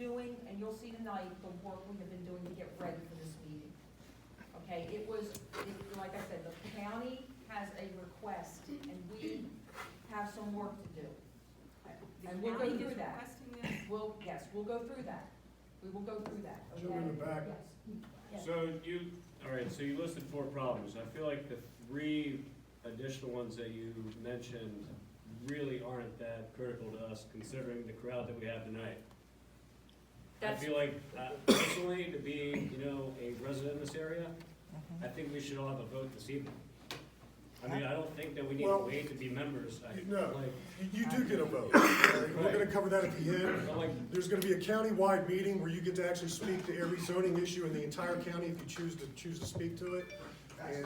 doing, and you'll see tonight, the work we have been doing to get ready for this meeting. Okay, like I said, the county has a request, and we have some work to do. And we'll go through that. Yes, we'll go through that. We will go through that, okay? Joe in the back. Yes. So so you listed 4 problems. I feel like the 3 additional ones that you mentioned really aren't that critical to us, considering the crowd that we have tonight. I feel like, personally, to be, a resident in this area, I think we should all have a vote this evening. I mean, I don't think that we need to Well, wait to be members. No, Like, you do get a vote. We're gonna cover that at the end. but like, There's gonna be a county-wide meeting where you get to actually speak to every zoning issue in the entire county if you choose to speak to it. And,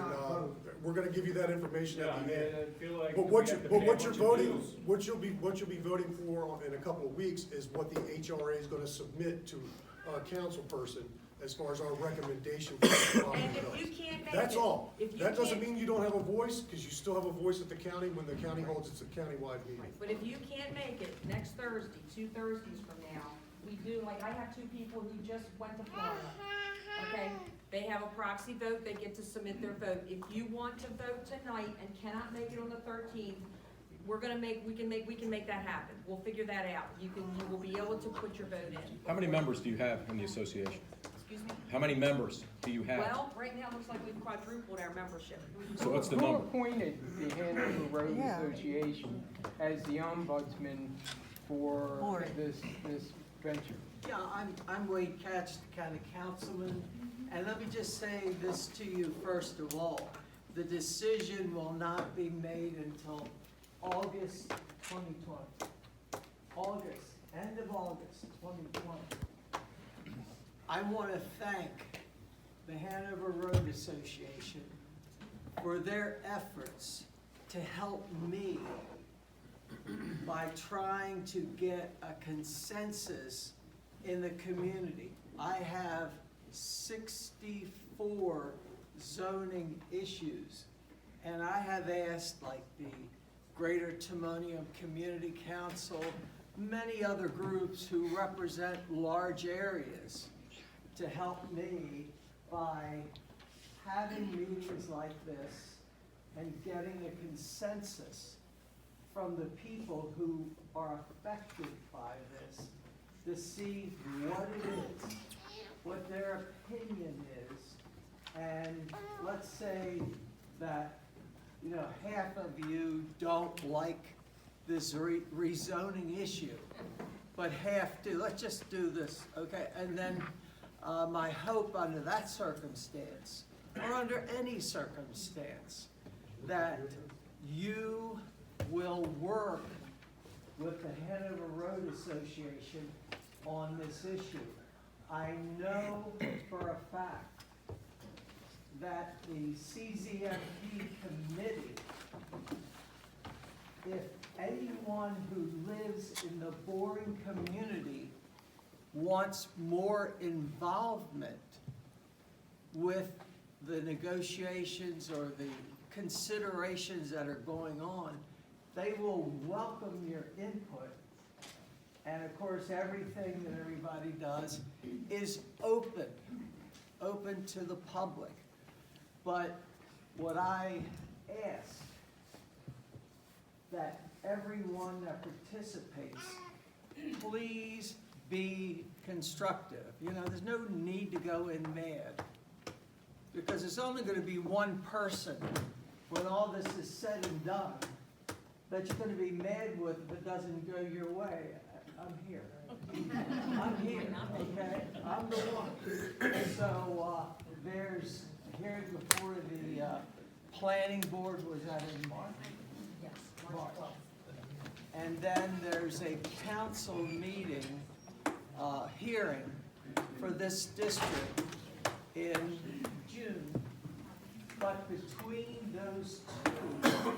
we're gonna give you that information yeah, I at mean, the end. I feel like. But we what have to you're pay a bunch of voting, dues. what you'll be voting for in a couple of weeks is what the HRA is gonna submit to our council person as far as our recommendation. for the property And if goes. you can't make it. That's all. if you That doesn't can't- mean you don't have a voice, because you still have a voice at the county when the county holds its countywide meeting. But if you can't make it next Thursday, 2 Thursdays from now, we do, like, I have 2 people who just went to Florida, okay? They have a proxy vote, they get to submit their vote. If you want to vote tonight and cannot make it on the 13th, we can make that happen. We'll figure that out. You will be able to put your vote in. How many members do you have in the association? Excuse me? How many members do you have? Well, right now, it looks like we've quadrupled our membership. So what's the Who number? appointed the Hanover Road Association as the ombudsman for this venture? Yeah, I'm Wade Katz, the county councilman, and let me just say this to you first of all. The decision will not be made until August 2020. End of August 2020. I want to thank the Hanover Road Association for their efforts to help me by trying to get a consensus in the community. I have 64 zoning issues, and I have asked, like, the Greater Timonium Community Council, many other groups who represent large areas, to help me by having meetings like this and getting a consensus from the people who are affected by this, to see what it is, what their opinion is, and let's say that, half of you don't like this rezoning issue, but half do. Let's just do this, okay? And then my hope under that circumstance, or under any circumstance, that you will work with the Hanover Road Association on this issue. I know for a fact that the CZMP committee, if anyone who lives in the Boring community wants more involvement with the negotiations or the considerations that are going on, they will welcome your input. And of course, everything that everybody does is open to the public. But what I ask, that everyone that participates, please be constructive. There's no need to go in mad, because it's only going to be one person when all this is said and done that you're going to be mad with if it doesn't go your way. I'm here. I'm here, okay? I'm the one. So there's hearing before the planning board, was that in March? Yes, March. And then there's a council meeting, hearing for this district in June. But between those two,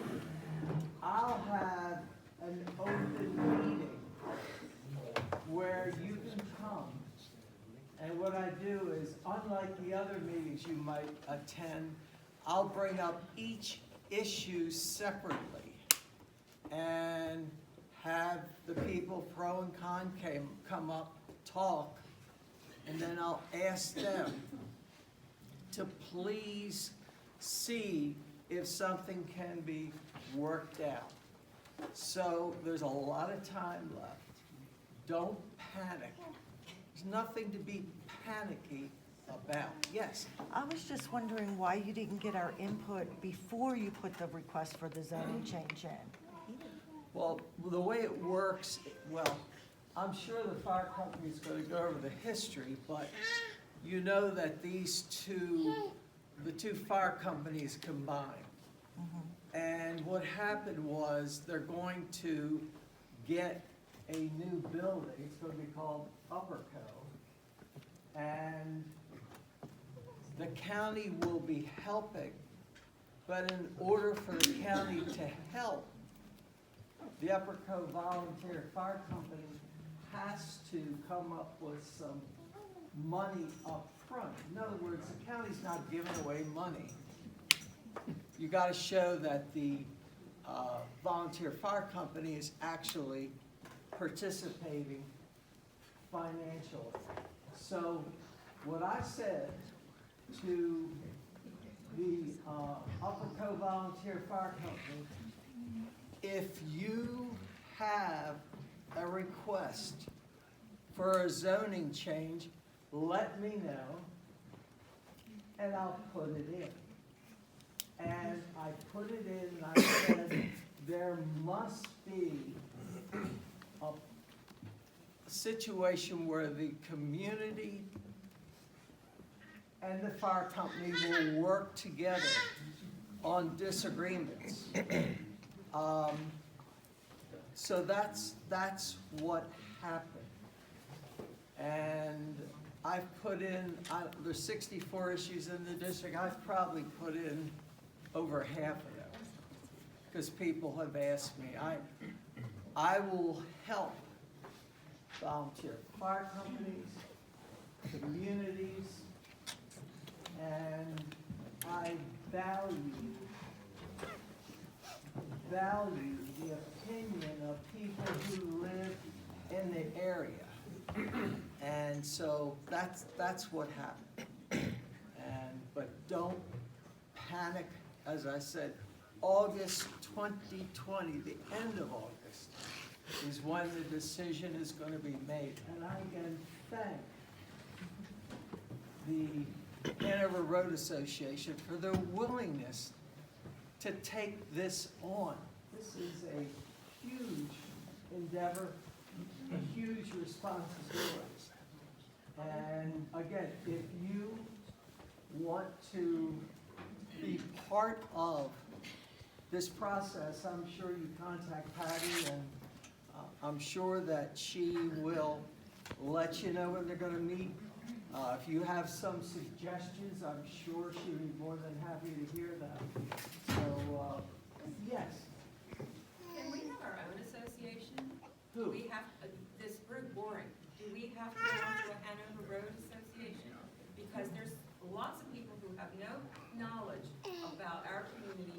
I'll have an open meeting where you can come. And what I do is, unlike the other meetings you might attend, I'll bring up each issue separately and have the people pro and con come up talk, and then I'll ask them to please see if something can be worked out. So there's a lot of time left. Don't panic. There's nothing to be panicky about. Yes, I was just wondering why you didn't get our input before you put the request for the zoning change in. well, the way it works, well, I'm sure the fire company's gonna go over the history, but you know that the two fire companies combined. And what happened was, they're going to get a new building, it's gonna be called Upper Co. And the county will be helping, but in order for the county to help, the Upper Co Volunteer Fire Company has to come up with some money up front. In other words, the county's not giving away money. You gotta show that the volunteer fire company is actually participating financially. So what I said to the Upper Co Volunteer Fire Company, if you have a request for a zoning change, let me know, and I'll put it in. And I put it in, and I said, there must be a situation where the community and the fire company will work together on disagreements. So that's what happened. And I've put in, there's 64 issues in the district, I've probably put in over half of them, because people have asked me. I will help volunteer fire companies, communities, and I value the opinion of people who live in the area. And so that's what happened. But don't panic. As I said, August 2020, the end of August, is when the decision is going to be made. And I again thank the Hanover Road Association for their willingness to take this on. This is a huge endeavor, a huge responsibility. And again, if you want to be part of this process, I'm sure you contact Patty, and I'm sure that she will let you know when they're gonna meet. If you have some suggestions, I'm sure she'd be more than happy to hear them. So, yes. Can we have our own association? Do Who? we have, this group, Boring, do we have to belong to a Hanover Road Association? Because there's lots of people who have no knowledge about our community.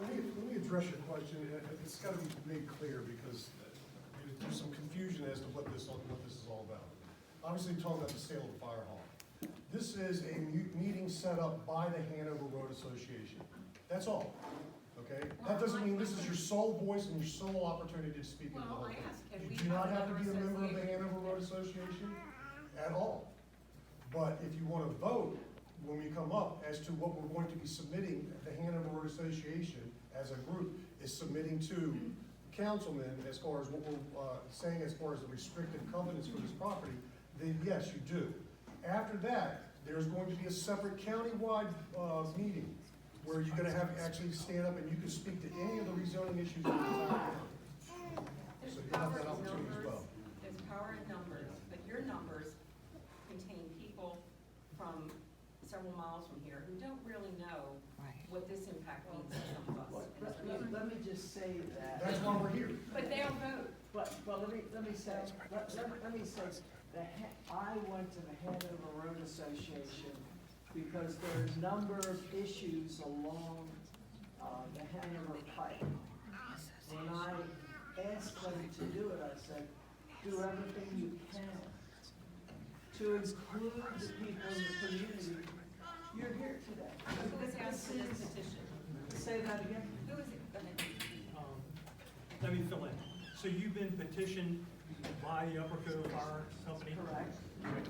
Let me address your question. It's got to be made clear, because there's some confusion as to what this is all about. Obviously, you're talking about the sale of the fire hall. This is a meeting set up by the Hanover Road Association. That's all, okay? That doesn't mean this is your sole voice and your sole opportunity to speak in the whole Well, I thing. asked, can You we do not have have to be a another member of the association? Hanover Road Association at all. But if you want to vote, when we come up, as to what we're going to be submitting, the Hanover Road Association as a group is submitting to councilmen as far as what we're saying as far as the restricted covenants for this property, then yes, you do. After that, there's going to be a separate countywide meeting where you're gonna have actually stand up and you can speak to any of the rezoning issues in the entire county. There's So you have power that in opportunity as numbers, well. there's power in numbers, but your numbers contain people from several miles from here who don't really know what this impact means to some of us. Let me just say that. That's why we're here. But they'll vote. But let me say, let me say, I went to the Hanover Road Association because there are a number of issues along the Hanover Pike. When I asked them to do it, I said, do everything you can to include the people in the community. You're here today. Who was asked for this petition? Say that again? Who is it? Go ahead. Let me fill in. So you've been petitioned by the Upper Cove Fire Company? Correct.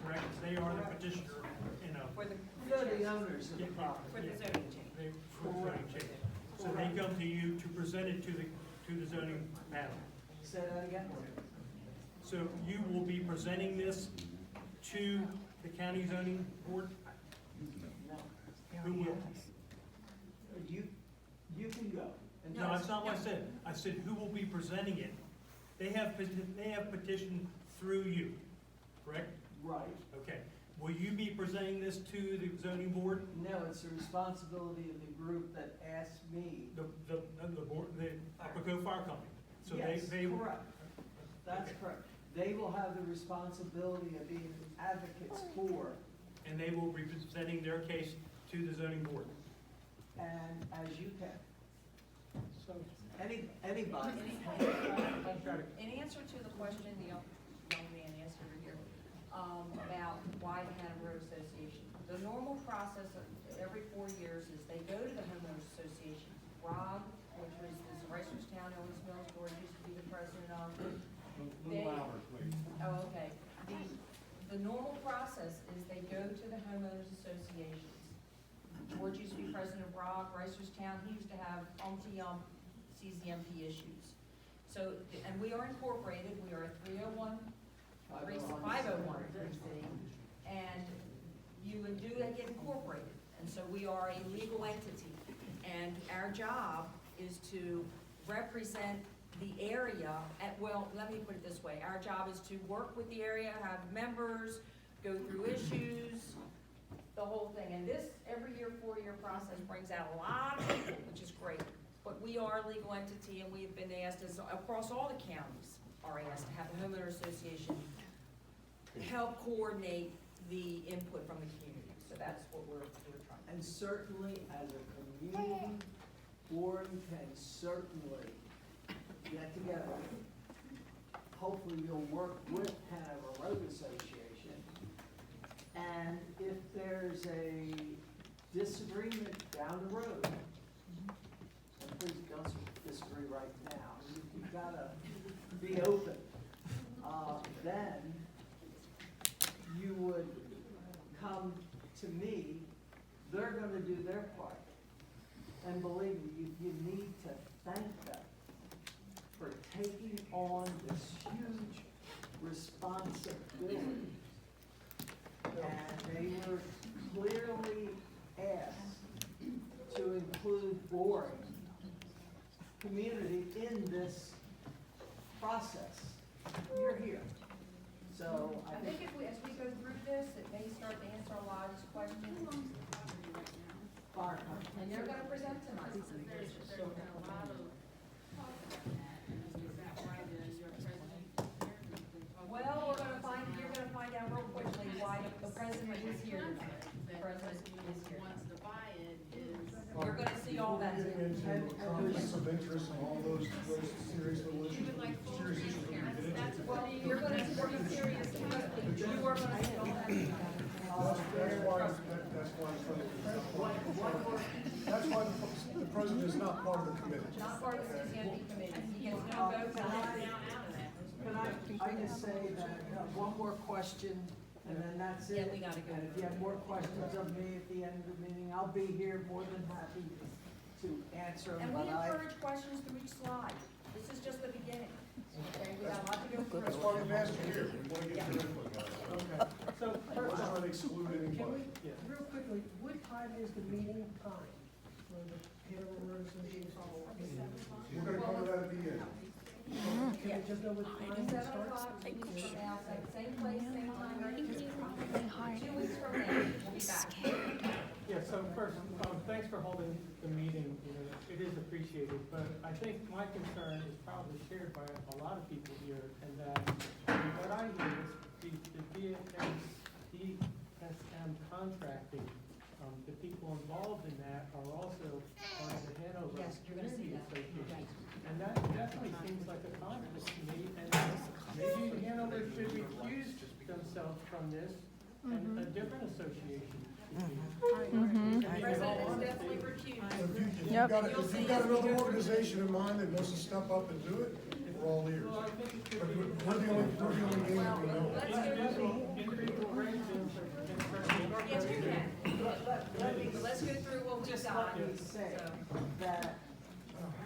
Correct, they are the petitioner in a. For the. They're the owners of the Yeah, property. For the zoning change. They, for zoning change. So they come to you to present it to the zoning panel. Say that again? So you will be presenting this to the county zoning board? No. Who will? You can go. And No, that's not what I said. I said, who will be presenting it? They have petitioned through you, correct? Right. Okay. Will you be presenting this to the zoning board? No, it's the responsibility of the group that asked me. The board, the Upper Cove Fire Company? So Yes, they. correct. That's Okay. correct. They will have the responsibility of being advocates for, And they will be presenting their case to the zoning board. and as you can. So, anybody. In answer to the question the young man asked over here, about why the Hanover Road Association, the normal process of every 4 years is they go to the homeowners association. Rob, which was this Reisterstown, Owens Mills, George used to be the president of. They- Oh, okay. The normal process is they go to the homeowners associations. George used to be president of Rob, Reisterstown, he used to have CZMP issues. So, and we are incorporated, we are a 301, 501 city, and you would do get incorporated. And so we are a legal entity, and our job is to represent the area well, let me put it this way, our job is to work with the area, have members, go through issues, the whole thing. And this, every year, 4-year process brings out a lot of people, which is great. But we are a legal entity, and we've been asked, as across all the counties are asked, to have a homeowner association help coordinate the input from the community. So that's what we're trying. And certainly, as a community, board can certainly get together. Hopefully, you'll work with Hanover Road Association. And if there's a disagreement down the road, and please don't disagree right now, you've gotta be open, then you would come to me, they're gonna do their part. And believe me, you need to thank them for taking on this huge responsibility. And they were clearly asked to include board community in this process. You're here. So I think if we, as we go through this, it may start to answer a lot of these questions. fire And they're gonna present tonight. Well, you're gonna find out real quickly why the president is here tonight. The president is here. You're gonna see all that. Getting into conflicts of interest and all those serious little issues, serious issues that we get into. Well, you're gonna be serious, because you are gonna see all that. That's why the president is not part of the committee. Not part of the CCNP committee. He gets no vote. Can I just say that I have one more question, and then that's it? Yeah, we gotta go. And if you have more questions of me at the end of the meeting, I'll be here more than happy to answer them, And but we I. encourage questions through each slide. This is just the beginning. Okay, we got a lot to go through. That's why we've asked you here, we want to get your input, guys. Okay. So We're first not off, trying to exclude Can anybody. we, real quickly, what time is the meeting time for the Hanover Road Association? We're gonna cover that at the end. Can we just know what time it 7 starts? o'clock, we can sit down, same place, same time, right here. 2 weeks from now, we'll be back. yeah, so first, thanks for holding the meeting, you know, it is appreciated, but I think my concern is probably shared by a lot of people here, and that what I hear is the DSM contracting, the people involved in that are also part of the Hanover Yes, you're gonna see Community that. Association. And that definitely seems like a conflict to me, and maybe Hanover should recuse themselves from this and a different association. The president is definitely recused. So if you've got another organization in mind that wants to step up and do it, we're all ears. Well, I think it But could we're the only game that we know. Let's go, individual residents and yes, we can. But let's go through what we Just got. let me say So, that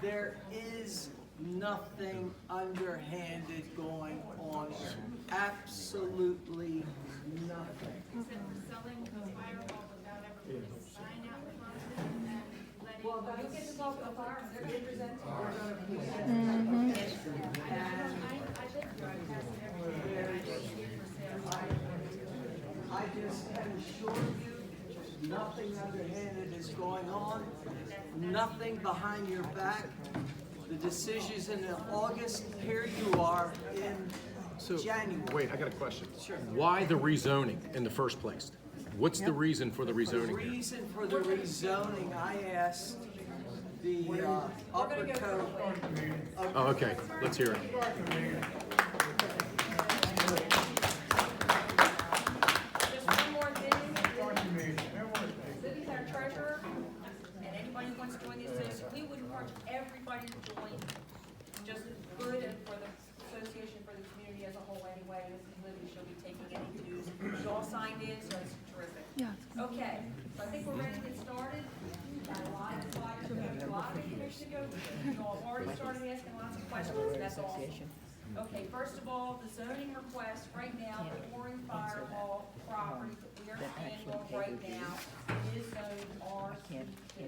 there is nothing underhanded going on here. Absolutely nothing. Except for selling the firewall without ever putting a sign out front of it and letting. well, but you'll get to talk to the firemen, they're gonna present to We're us. gonna present. I live broadcast every day. I just here for sale. I just can assure you, nothing underhanded is going on, nothing behind your back. The decision's in August, here you are in January. Wait, I got a question. Sure. Why the rezoning in the first place? What's the reason for the The rezoning here? reason for the rezoning, I asked the upper code. Oh, okay, let's hear it. Just one more thing. Libby's our treasurer, and anybody who wants to join the association, we would encourage everybody to join. Just good and for the association, for the community as a whole anyway. This is Libby, she'll be taking any dues. She all signed in, so it's terrific. Okay, so I think we're ready to get started. Got a lot of slides, a lot of information to go through. You all have already started asking lots of questions, and that's awesome. Okay, first of all, the zoning request right now, the Warren Fire Hall property that we are standing on right now is zoned RC2.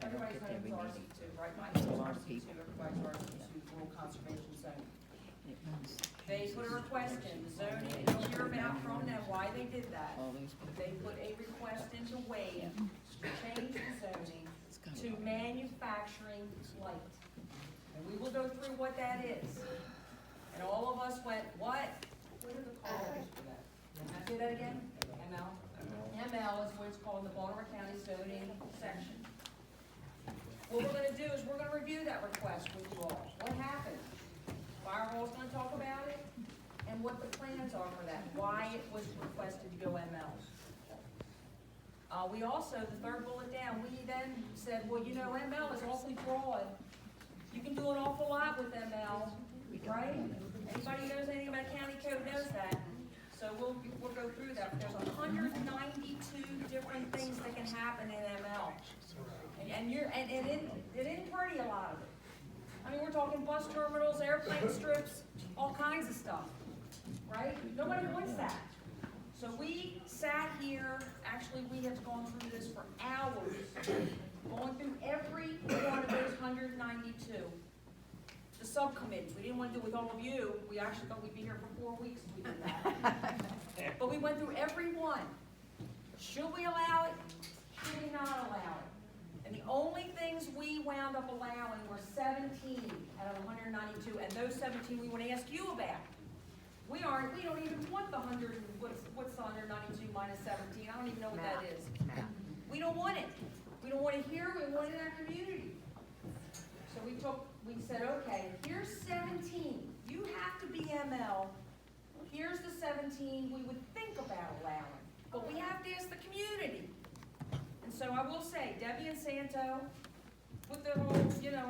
Everybody's zoned RC2, right, Mike? RC2, everybody's RC2, rural conservation zone. They put a request in, the zoning, and you'll hear about from them why they did that. They put a request into Wade to change the zoning to manufacturing light. And we will go through what that is. And all of us went, what? What are the colors for that? Can I say that again? ML? ML is what it's called in the Baltimore County zoning section. What we're gonna do is we're gonna review that request with you all. What happened? Fire Hall's gonna talk about it and what the plans are for that, why it was requested to go ML. We also, the third bullet down, we then said, well, you know, ML is awfully broad. You can do an awful lot with ML, right? Anybody who knows anything about county code knows that. So we'll go through that. There's 192 different things that can happen in ML. And it isn't pretty, a lot of it. I mean, we're talking bus terminals, airplane strips, all kinds of stuff, right? Nobody wants that. So we sat here, actually, we have gone through this for hours, going through every one of those 192. The subcommittee, we didn't want to do it with all of you, we actually thought we'd be here for 4 weeks if we did that. But we went through every one. Should we allow it? Should we not allow it? And the only things we wound up allowing were 17 out of 192, and those 17 we want to ask you about. We don't even want the 100, what's the 192 minus 17? I don't even know what that is. We don't want it. We don't want it here, we want it in our community. So we said, okay, here's 17. You have to be ML. Here's the 17 we would think about allowing. But we have to ask the community. And so I will say, Debbie and Santo, with the whole,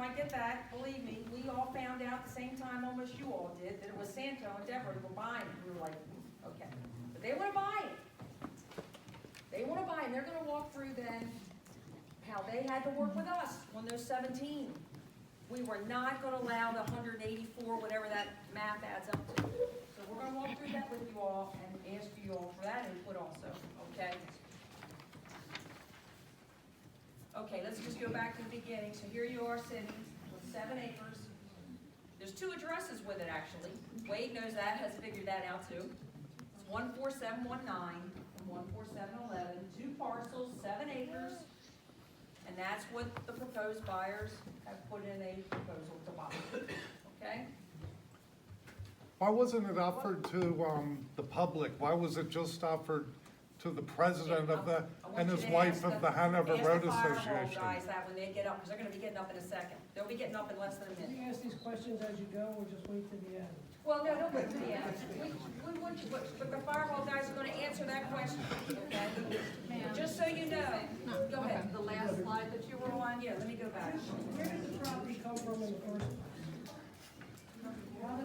I get that, believe me, we all found out at the same time almost you all did, that it was Santo and Deborah who were buying it. We were like, okay. But they want to buy it. They want to buy it, and they're going to walk through then how they had to work with us on those 17. We were not going to allow the 184, whatever that math adds up to. So we're going to walk through that with you all and ask you all for that input also, okay? Okay, let's just go back to the beginning. So here you are sitting with 7 acres. There's 2 addresses with it, actually. Wade knows that, has figured that out too. It's 14719 and 14711, 2 parcels, 7 acres. And that's what the proposed buyers have put in a proposal to buy, okay? Why wasn't it offered to the public? Why was it just offered to the president of the, and his wife of the Hanover Road Association? Ask the Fire Hall guys that when they get up, because they're gonna be getting up in a second. They'll be getting up in less than a Do minute. you ask these questions as you go, or just wait to the end? Well, no, don't wait till the end. We want you, but the Fire Hall guys are gonna answer that that question, okay? Just so you know, go ahead, the last slide that you were on, yeah, let me go back. Where did the property come from in the first place? How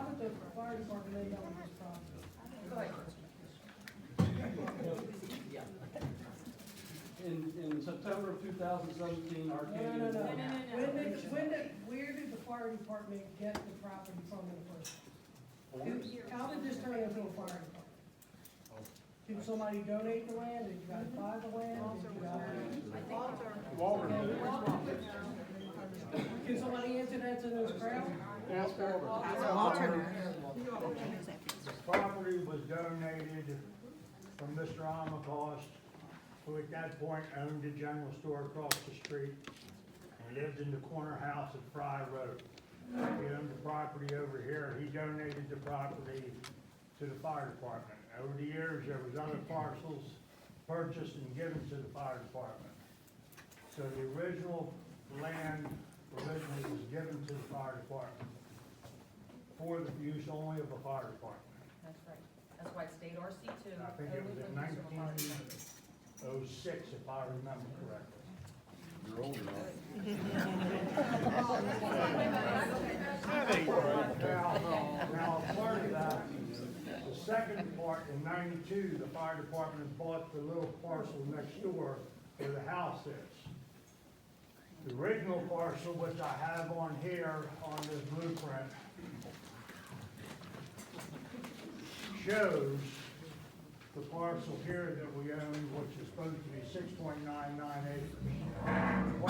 did the fire department end up with this property? Go ahead. In September of 2017, No, Arcadia. no, no, no. Where did the fire department get the property from in the first place? How did this turn into a fire department? Did somebody donate the land? Did you guys buy the land? Did you guys? Can somebody answer that to this crowd? The property was donated from Mr. Amakost, who at that point owned the general store across the street and lived in the corner house at Fry Road. He owned the property over here. He donated the property to the fire department. Over the years, there was other parcels purchased and given to the fire department. So the original land originally was given to the fire department for the use only of the fire department. That's right, that's why it stayed RC two. I think it was in 1906, if I remember correctly. You're older, Now, part of that, the second part, in 92, the fire department bought the little parcel next door where the house is. The original parcel, which I have on here on this blueprint, shows the parcel here that we own, which is supposed to be 6.99 acres. The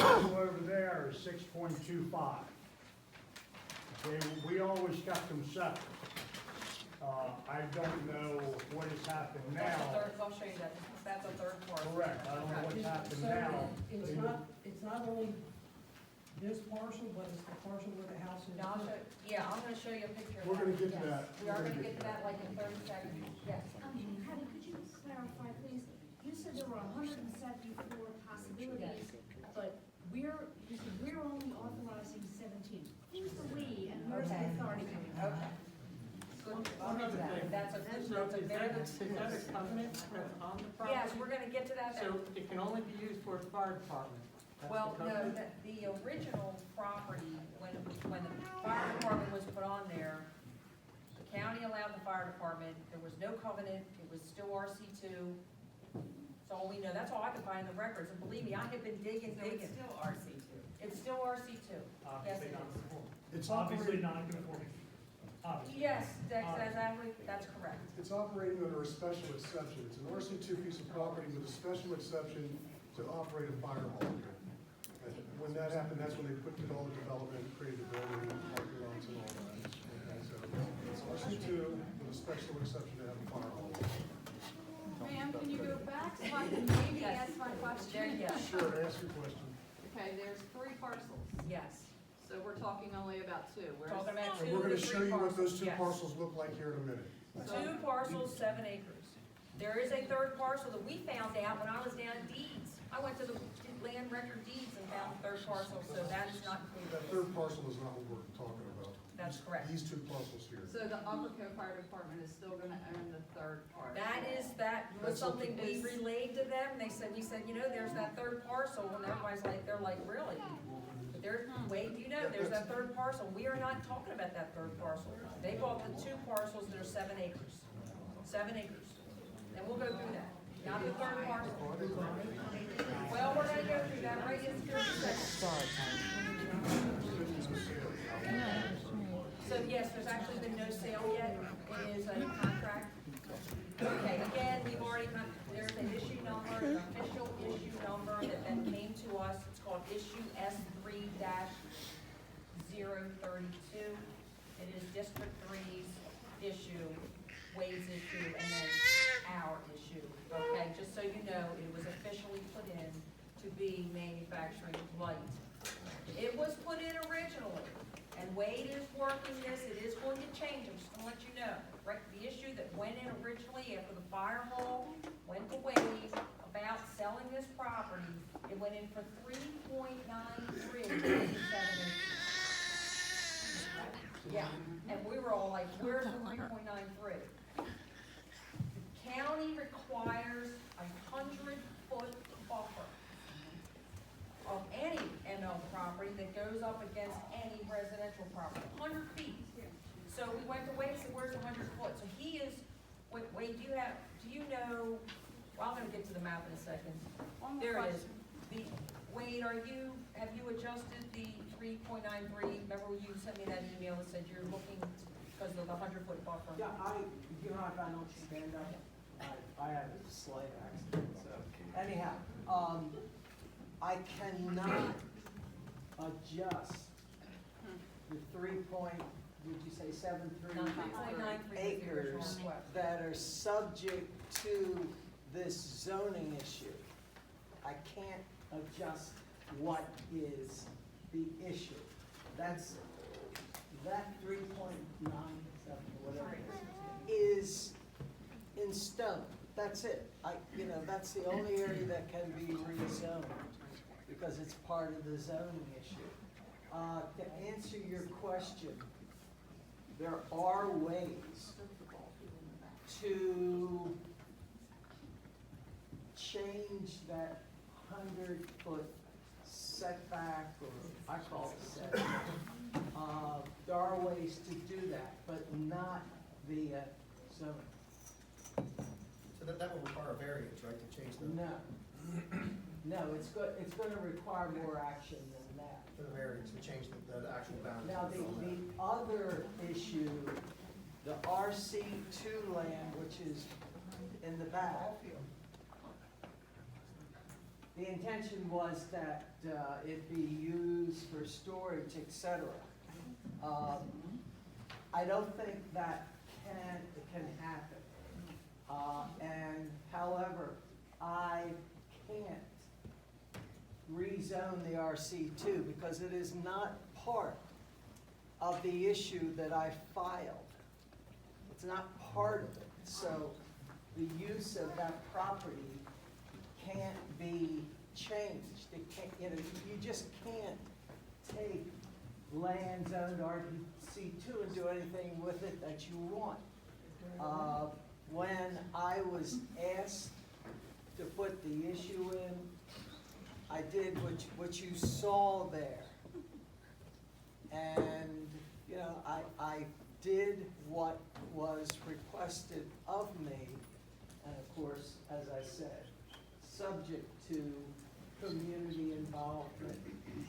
parcel over there is 6.25. Okay, we always kept them separate. I don't know what has happened That's a now. third, I'll show you that, that's a third part. Correct, I don't know what's happened So now. it's not only this parcel, but it's the parcel where the house is. Now, I'm gonna show you a picture of that. We're gonna get to Yes. that. We are gonna get to that like in 30 seconds, yes. Patty, could you clarify, please? You said there were 174 possibilities, but you said we're only authorizing 17. Who's the we and where's the authority coming from? Okay. Good, I'll get to Another that. thing. That's a good, So that's a is very that, good. is that a covenant that's on the property? Yes, we're gonna get to that. So it can only be used for the fire department? That's Well, the no, covenant? the original property, when the fire department was put on there, the county allowed the fire department, there was no covenant, it was still RC two. That's all we know, that's all I can find in the records, and believe me, I have been digging. It's still RC two. It's still RC two. Yes, Obviously it not is. conforming. It's Obviously operating, not conforming. Obviously. Yes, that's exactly, that's correct. it's operating under a special exception. It's an RC2 piece of property with a special exception to operate a fire hall. And when that happened, that's when they put in all the development, created the building, parking lots and all that. Okay, so it's RC2 with a special exception to have a fire hall. Ma'am, can you go back so I can maybe Yes. ask my question? There you go. Sure, ask your question. Okay, there's 3 parcels, Yes. so we're talking only about 2. Where's Talking about And two we're to gonna show three you what those parcels, two yes. parcels look like here in a minute. 2 parcels, 7 acres. There is a third parcel that we found out when I was down at Deeds. I went to the land record deeds and found the third parcel, so that is not That included. third parcel is not what we're talking about. That's correct. These two parcels here. So the Upper Co Fire Department is still gonna own the 3rd part? That was That's something okay. we relayed to them, they said, we said, you know, there's that third parcel, and everybody's like, they're like, really? They're, wait, you know, there's that third parcel, we are not talking about that third parcel. They bought the 2 parcels that are 7 acres, 7 acres, and we'll go through that, not the third parcel. Well, we're gonna go through that right in 30 seconds. So yes, there's actually been no sale yet, it is a contract. Okay, again, we've already, there's an issue number, an official issue number that then came to us, it's called issue S3-032. It is District 3's issue, Wade's issue, and then our issue, okay? Just so you know, it was officially put in to be manufacturing light. It was put in originally, and Wade is working this, it is going to change, I'm just gonna let you know. Right, the issue that went in originally after the fire hall went to Wade about selling this property, it went in for 3.93 acres. Yeah, and we were all like, where's the 3.93? The county county requires 100-foot buffer of any ML property that goes up against any residential property, 100 feet. So we went to Wade and said, where's 100 foot? So he is, Wade, do you know, well, I'm gonna get to the map in a second. There it is. Wade, have you adjusted the 3.93? Remember when you sent me that email that said you're looking because of the 100-foot buffer? Yeah, if I don't stand up, I had a slight accident, so anyhow, I cannot adjust the 3.73 acres that are subject to this zoning issue. I can't adjust what is the issue. That 3.97, whatever it is in stone. That's it. That's the only area that can be rezoned because it's part of the zoning issue. To answer your question, there are ways to change that 100-foot setback, or I call it setback. There are ways to do that, but not via zoning. So that will require a variance, right, to change the? No, it's gonna require more action than that. For the variance, to change the actual boundaries. Now, the other issue, the RC2 land, which is in the back, the intention was that it be used for storage, etc. I don't think that can happen. And however, I can't rezone the RC2 because it is not part of the issue that I filed. It's not part of it. So the use of that property can't be changed. It can't, you just can't take land zoned RC2 and do anything with it that you want. When I was asked to put the issue in, I did what you saw there. And, I did what was requested of me. And of course, as I said, subject to community involvement,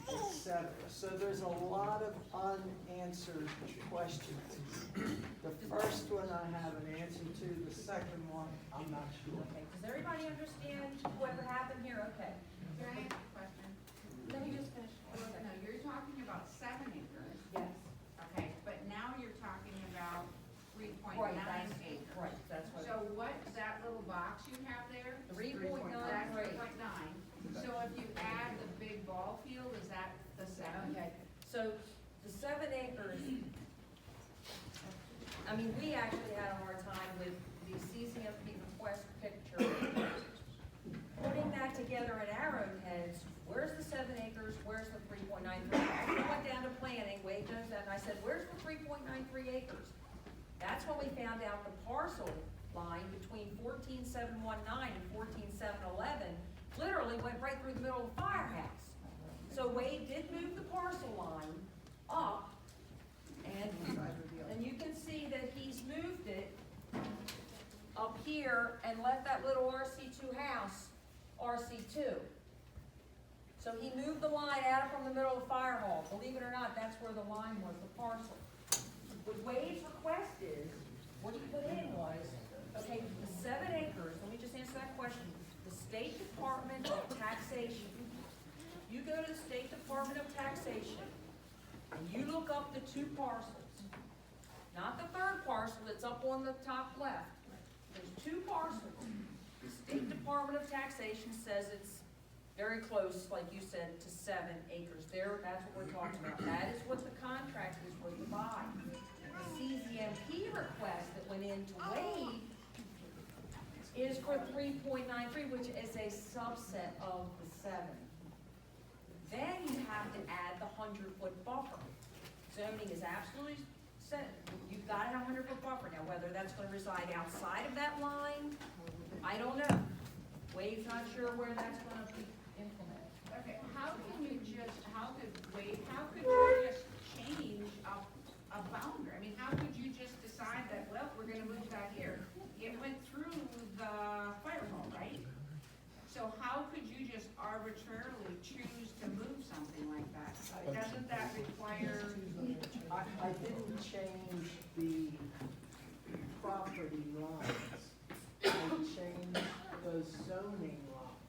etc. So there's a lot of unanswered questions. The first one I have an answer to, the second one, I'm not sure. Okay, does everybody understand what happened here? Okay. Can I ask a question? Let me just finish. No, you're talking about 7 acres. Yes. Okay, but now you're talking about 3.9 Right, acres. Right, that's what. So what's that little box you have there? 3.93. That's 3.9. So if you add the big ball field, is that the 7? Okay, so the 7 acres, I mean, we actually had a hard time with the CCMP request picture. Putting that together in our own heads, where's the 7 acres, where's the 3.93? We went down to planning, Wade knows that, and I said, where's the 3.93 acres? That's when we found out the parcel line between 14719 and 14711 literally went right through the middle of the firehouse. So Wade did move the parcel line up, and you can see that he's moved it up here and left that little RC2 house RC2. So he moved the line out from the middle of the fire hall. Believe it or not, that's where the line was, the parcel. What Wade's request is, what he put in was, okay, the 7 acres, let me just answer that question. The State Department of Taxation, you go to the State Department of Taxation, and you look up the 2 parcels, not the 3rd parcel that's up on the top left. There's 2 parcels. The State Department of Taxation says it's very close, like you said, to 7 acres. There, that's what we're talking about. That is what the contract is for to buy. The CZMP request that went into Wade is for 3.93, which is a subset of the 7. Then you have to add the 100-foot buffer. Zoning is absolutely set. You've got to have a 100-foot buffer. Now, whether that's going to reside outside of that line I don't know. Wade's not sure where that's gonna be implemented. Okay, how could you just change a boundary? I mean, how could you just decide that, well, we're gonna move that here? It went through the fire hall, right? So how could you just arbitrarily choose to move something like that? Doesn't that require, I didn't change the property lines. I changed the zoning lines.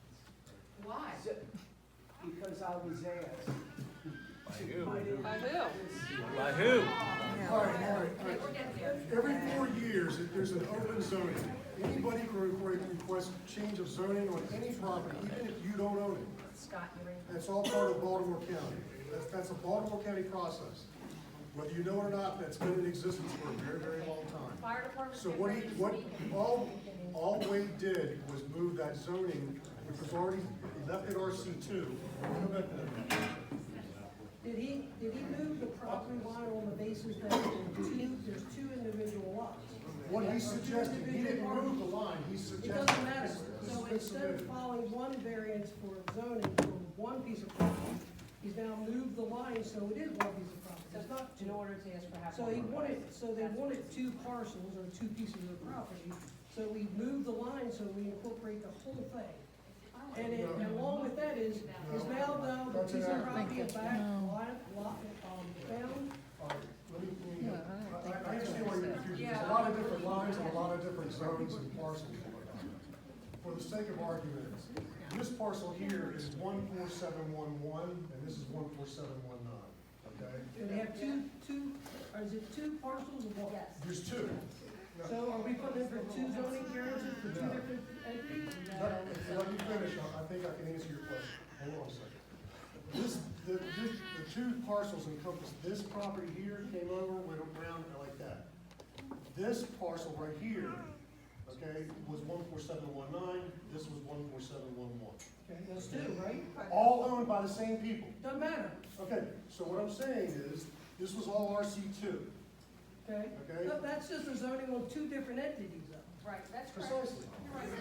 why? So- Because I was asked. By who? By who? By who? All right, all right. Okay, we're getting there. Every 4 years, if there's an open zoning, anybody can request change of zoning on any property, even if you don't own it. Scott, you're in. That's all part of Baltimore County. That's a Baltimore County process. Whether you know it or not, that's been in existence for a very, very long time. Fire department. So all Wade did was move that zoning, which was already, he left it RC2. Did he move the property line on the basis that there's two individual lots? What he suggested, he didn't move the line, he It suggested. doesn't matter, this so has been instead of submitted. following one variance for zoning for one piece of property, he's now moved the line so it is one piece of property, it's not In two. order to ask for half. So they wanted two parcels or two pieces of property, so we moved the line so we incorporate the whole thing. And along with that is now the piece of property is back, found. All right, I understand why you're confused, there's a lot of different lines and a lot of different zones and parcels and whatnot. For the sake of argument, this parcel here is 14711, and this is 14719, okay? And they have two, or is it two parcels of what? Yes. There's two. So are we putting in for two zoning variances for two different entities? Let me finish, I think I can answer your question, hold on a second. The two parcels encompass, this property here came over, went around like that. This parcel right here, okay, was 14719, this was 14711. Okay, that's two, right? All owned by the same people. Doesn't matter, Okay, so what I'm saying is, this was all RC2, okay? okay? But that's just a zoning on two different entities though. Right, that's correct. Precisely.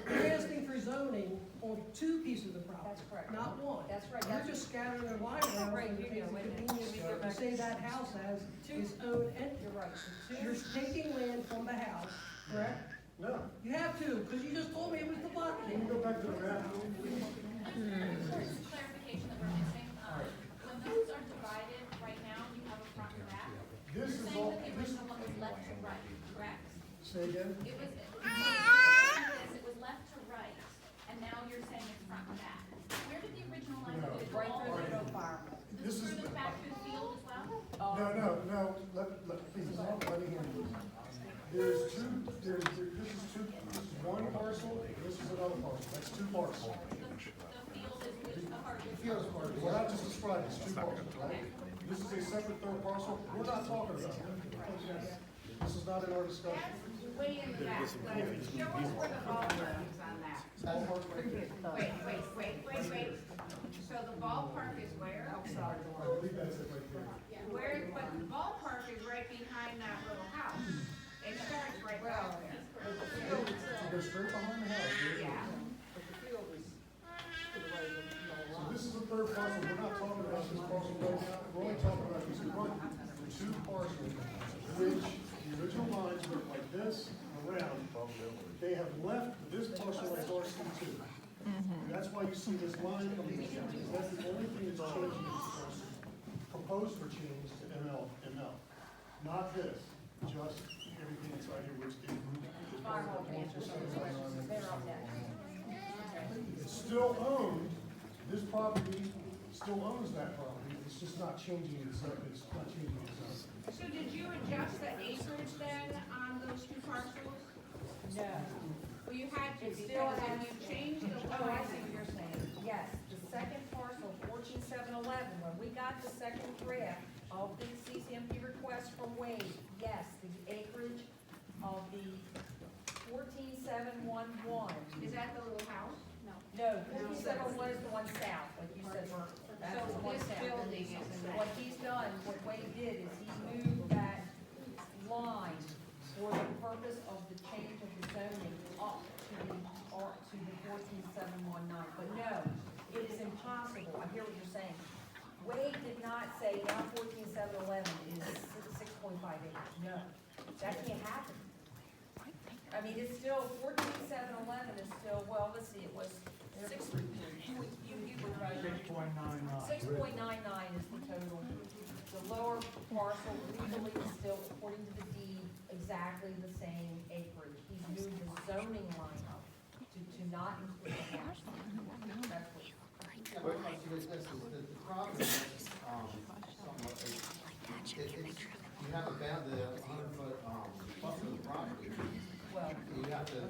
You're asking for zoning on two pieces of property. That's correct. Not one. That's right. You're just scattering a line around Right, for the you know, convenience and- to say that house has its own entity. You're right. The You're two- taking land from the house, correct? No, You have to, because you just told me it was the block. can you go back to the map? Clarification that we're missing, when those are divided, right now, you have a front and back. This You're is saying all, that the this, original one was left to right, correct? say again? It was, it was left to right, and now you're saying it's front and back. Where did the original line go? Did it go Right all through the the way no fire. This is, further back to the field as well? please, let me handle this. This is one parcel, this is another parcel, that's two parcels. The field is which, the part is. Here's part, what I just described is two parcels, right? This is a separate third parcel, we're not talking about that. This is not in our discussion. That's way in the back, but show us where the ballpark is on that. Ballpark right here. Wait. So the ballpark is where? I believe that's it right there. But the ballpark is right behind that little house. It starts right back there. So go straight behind the house, here. Yeah. So this is the third parcel, we're not talking about this parcel right now, we're only talking about these two parcels, which the original lines went like this, around. They have left this parcel as RC2. And that's why you see this line coming in, because that's the only thing that's changing in this parcel. Proposed for change to ML, not this, just everything inside here, which is moved. It's still owned, this property still owns that property, it's just not changing its, it's not changing its own. So did you adjust the acreage then on those two parcels? No. Well, you had to, It still because has- if you changed the Oh, I line. see what you're saying. Yes, the second parcel, 14711, when we got the second draft of the CCMP request from Wade, yes, the acreage of the 14711. Is that the little house? No, 14711 is the one south, like you said, Bert. That's the So one this south. building is in What that. he's done, what Wade did is he moved that line for the purpose of the change of the zoning up to the 14,719, but no, it is impossible, I hear what you're saying. Wade did not say now 14,711 is 6.5 acres, no, that can't happen. I mean, it's still, 14,711 is still, well, let's see, it was you were right. 6.99. 6.99 is the total. The lower parcel legally is still, according to the deed, exactly the same acreage. He's moved the zoning line up to not include the house. That's what. Yeah, but the problem is, somewhat, you have about the 100-foot, buffer of the property, Well, you have to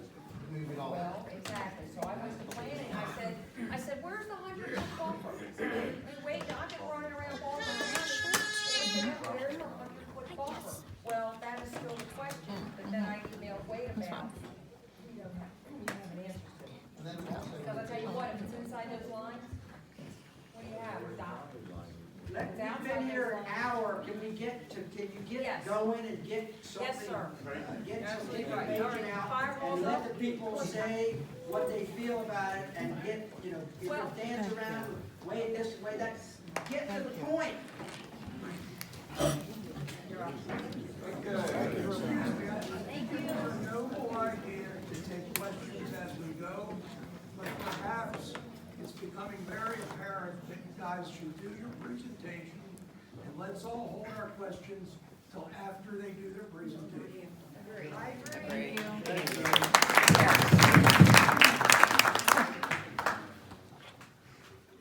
move it all well, out. exactly. So I went to planning, I said, where's the 100-foot buffer? And wait, I've been running around all around it. Where's the 100-foot buffer? Well, that is still the question, but then I emailed Wade about, we don't have an answer to it. And then also, Because I tell you what, if it's inside those lines, what do you have, a dollar? We've been here an hour, can you Yes. get going and get something? Yes, sir. Get some Absolutely right. All information right, out, firewalls and let up. the people say what they feel about it, and get, if Well- they dance around, way this, way that, get to the point. We're no more here to take questions as we go, but perhaps it's becoming very apparent that you guys should do your presentation, and let's all hold our questions till after they do their presentation. I agree.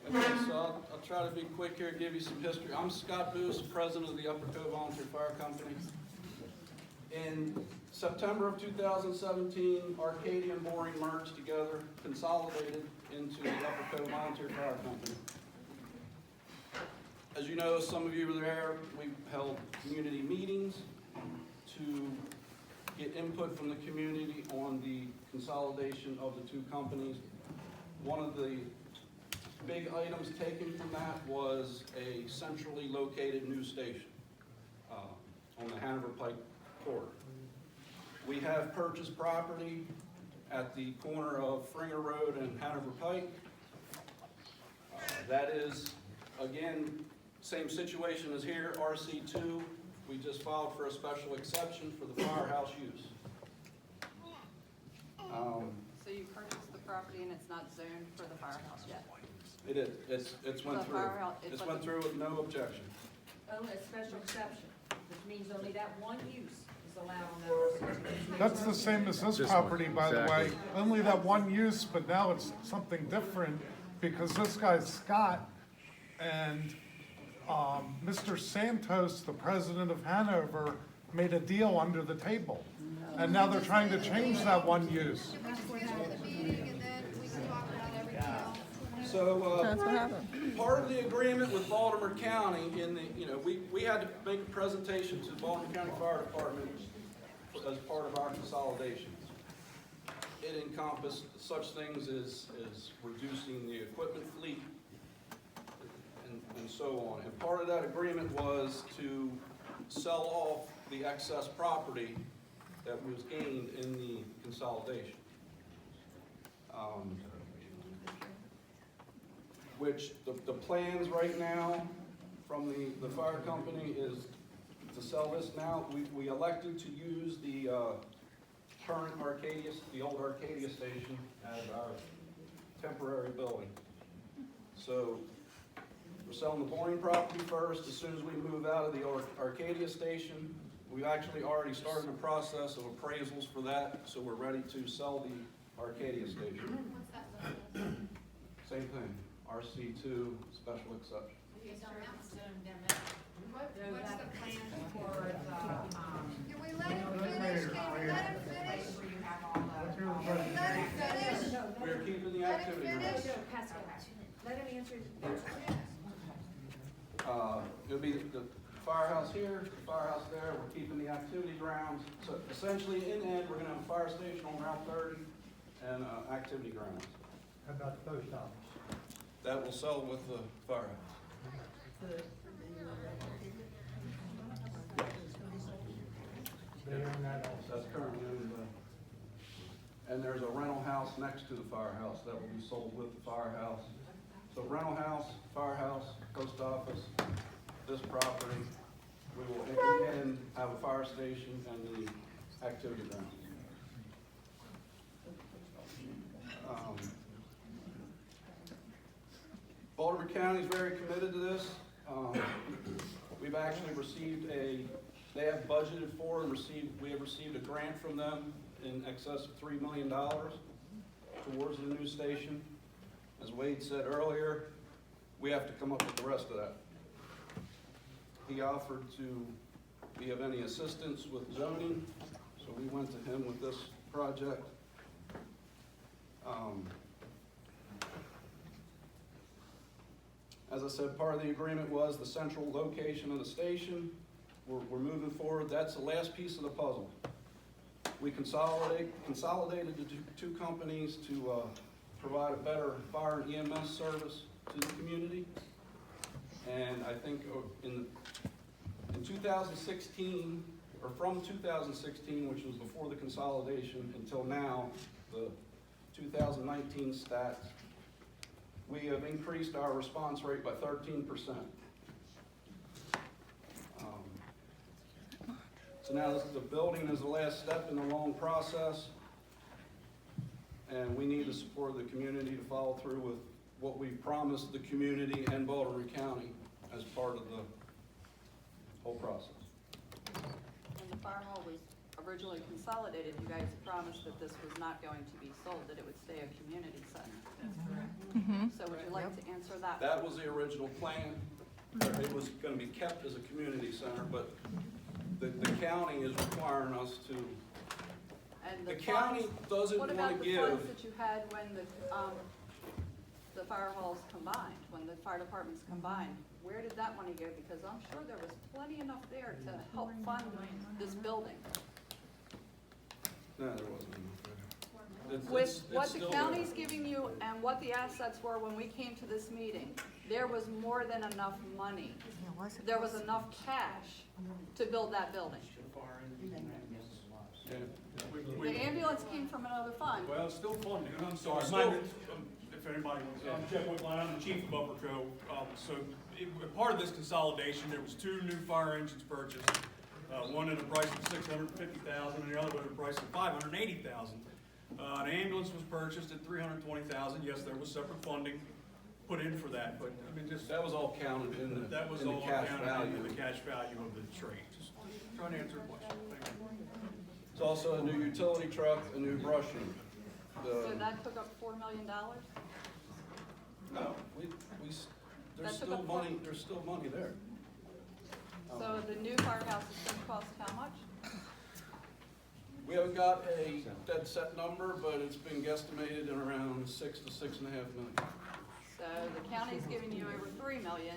Okay, so I'll try to be quick here, give you some history. I'm Scott Booth, president of the Upper Cove Volunteer Fire Company. In September of 2017, Arcadia and Boring merged together, consolidated into the Upper Cove Volunteer Fire Company. As you know, some of you were there, we held community meetings to get input from the community on the consolidation of the two companies. One of the big items taken from that was a centrally located news station on the Hanover Pike corridor. We have purchased property at the corner of Fringer Road and Hanover Pike. That is, again, same situation as here, RC2. We just filed for a special exception for the firehouse use. So you purchased the property and it's not zoned for the firehouse yet? It is, it's went The through. firehouse- it's It's like went through with no objection. Only a special exception, which means only that one use is allowed on that. That's the same as this This one, property, by the way. exactly. Only that one use, but now it's something different because this guy's Scott and Mr. Santos, the president of Hanover, made a deal under the table. And now they're trying to change that one use. So, part of the agreement with Baltimore County we had to make a presentation to the Baltimore County Fire Department as part of our consolidations. It encompassed such things as reducing the equipment fleet and so on. And part of that agreement was to sell off the excess property that was gained in the consolidation. Which the plans right now from the fire company is to sell this now. We elected to use the current Arcadia, the old Arcadia station as our temporary building. So we're selling the Boring property first. As soon as we move out of the Arcadia station, we've actually already started the process of appraisals for that, so we're ready to sell the Arcadia station. What's that zone? Same thing, RC2, special exception. What's the plan for the, Can we let him finish? Can we let him finish? where you have all the? Can we let him finish? We're keeping the Let him activity finish. grounds. Let him answer. It'll be the firehouse here, the firehouse there, we're keeping the activity grounds. So essentially, in the end, we're gonna have a fire station on Route 30 and activity grounds. How about the post office? That will sell with the firehouse. They own that also. That's currently owned and there's a rental house next to the firehouse that will be sold with the firehouse. So rental house, firehouse, post office, this property, we will again have a fire station and the activity ground. Baltimore County is very committed to this. We've actually received they have budgeted for and we have received a grant from them in excess of $3 million towards the new station. As Wade said earlier, we have to come up with the rest of that. He offered to be of any assistance with zoning, so we went to him with this project. As I said, part of the agreement was the central location of the station. We're moving forward. That's the last piece of the puzzle. We consolidated the two companies to provide a better fire and EMS service to the community. And I think in 2016, or from 2016, which was before the consolidation, until now, the 2019 stats, we have increased our response rate by 13%. So now the building is the last step in the long process, and we need the support of the community to follow through with what we promised the community and Baltimore County as part of the whole process. When the fire hall was originally consolidated, you guys promised that this was not going to be sold, that it would stay a community center. That's correct. So would you like to answer that? That was the original plan. It was going to be kept as a community center, but the county is requiring us to. And The county doesn't What want about to the give. funds that you had when the fire halls combined, when the fire departments combined? Where did that money go? Because I'm sure there was plenty enough there to help fund this building. No, there wasn't enough there. With what It's the still county's there. giving you and what the assets were when we came to this meeting, there was more than enough money. There was enough cash to build that building. Yeah. The ambulance came from another fund. Well, it's still funding, and I'm sorry, It's my- still- if anybody, I'm Jeff Wickline, I'm the chief of Upper Co. Part of this consolidation, there was 2 new fire engines purchased, one at a price of $650,000 and the other one at a price of $580,000. An ambulance was purchased at $320,000. Yes, there was separate funding put in for that, but I mean, just. That was all counted in the, That was in the all cash counted value. into the cash value of the trade. Just trying to answer your question. Thank you. It's also a new utility truck, a new brushing. So that took up $4 million? No, That took up there's still money there. So the new firehouse is going to cost how much? We haven't got a dead set number, but it's been guesstimated in around $6 to $6.5 million. So the county's giving you over $3 million.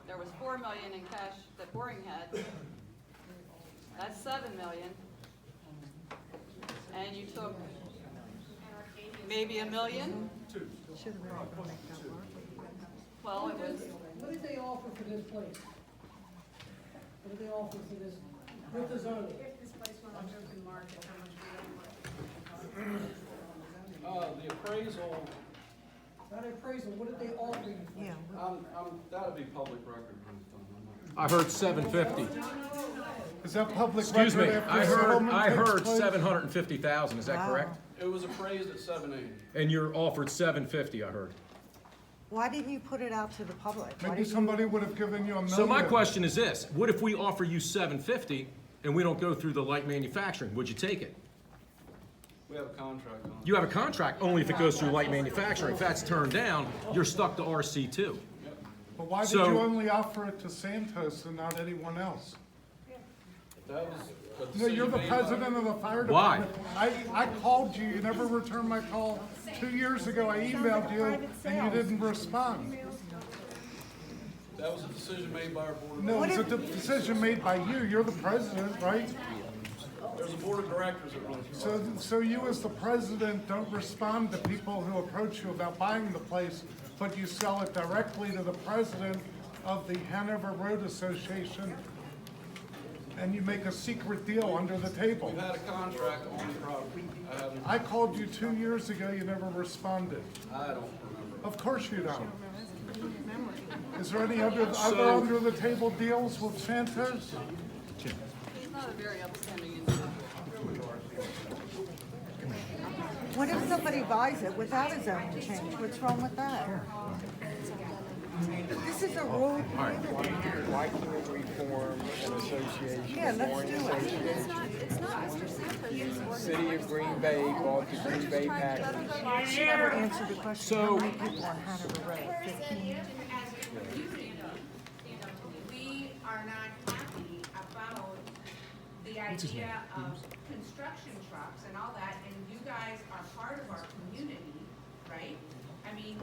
There was $4 million in cash that Boring had. That's $7 million. And you took maybe $1 million? Well, it was, What did they offer for this place? What did they offer for this, with the zoning? If this place went on open market, how much would The appraisal, Not appraisal, what did they offer you for? Yeah. that'll be public record when it's done. I heard 750. Is that public Excuse me, record after settlement I takes heard place? 750,000, is that Wow. correct? It was appraised at 780. And you're offered 750, I heard. Why didn't you put it out to the public? Why Maybe didn't you- somebody would have given you $1 million. So my question is this, what if we offer you 750 and we don't go through the light manufacturing, would you take it? We have a contract on it. You have a contract only if it goes through light manufacturing. If that's turned down, you're stuck to RC2. But why did So- you only offer it to Santos and not anyone else? That was a No, you're decision the made by- president of the fire Why? department. I called you, you never returned my call. 2 years ago, I emailed you, and you didn't respond. That was a decision made by our board. No, it was a decision made by you, you're the president, right? There's a board of directors that runs it. So you as the president don't respond to people who approach you about buying the place, but you sell it directly to the president of the Hanover Road Association and you make a secret deal under the table. We've had a contract on the property. I haven't, I called you 2 years ago, you never responded. I don't remember. Of course you don't. Is there any other under the table deals with Santos? He's not a very upstanding individual. What if somebody buys it without a zoning change? What's wrong with that? This is a rule. Why can't we form an association? Yeah, let's do it. It's not Mr. Santos' City of Green Bay bought the Green Bay package. She never answered the question, So- how many people on Hanover Road? 15? As a community, we are not happy about the idea of construction trucks and all that, and you guys are part of our community, right? I mean,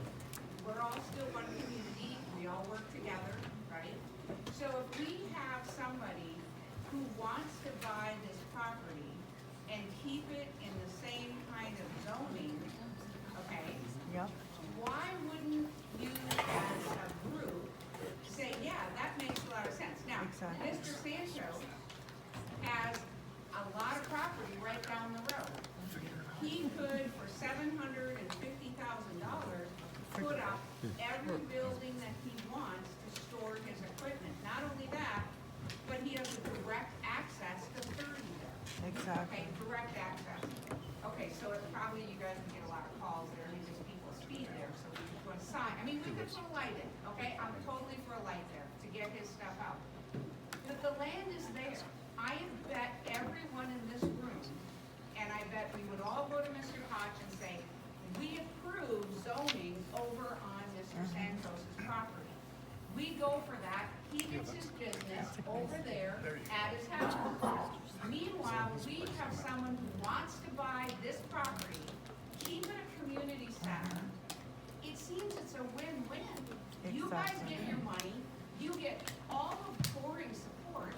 we're all still one community, we all work together, right? So if we have somebody who wants to buy this property and keep it in the same kind of zoning, okay? Yep. Why wouldn't you as a group say, yeah, that makes a lot of sense? Now, Exactly. Mr. Sancho has a lot of property right down the road. He could, for $750,000, put up every building that he wants to store his equipment. Not only that, but he has a direct access to 30 there. Exactly. Okay, direct access. Okay, so it's probably, you guys would get a lot of calls there, because people speed there, so we could put a sign. I mean, we could put a light in, okay? I'm totally for a light there, to get his stuff out. But the land is there. I have bet everyone in this room, and I bet we would all go to Mr. Koch and say, we approve zoning over on Mr. Santos's property. We go for that, he gets his business over there at his house. Meanwhile, we have someone who wants to buy this property, keep it a community center. It seems it's a win-win. You guys get your money, you get all of Boring support,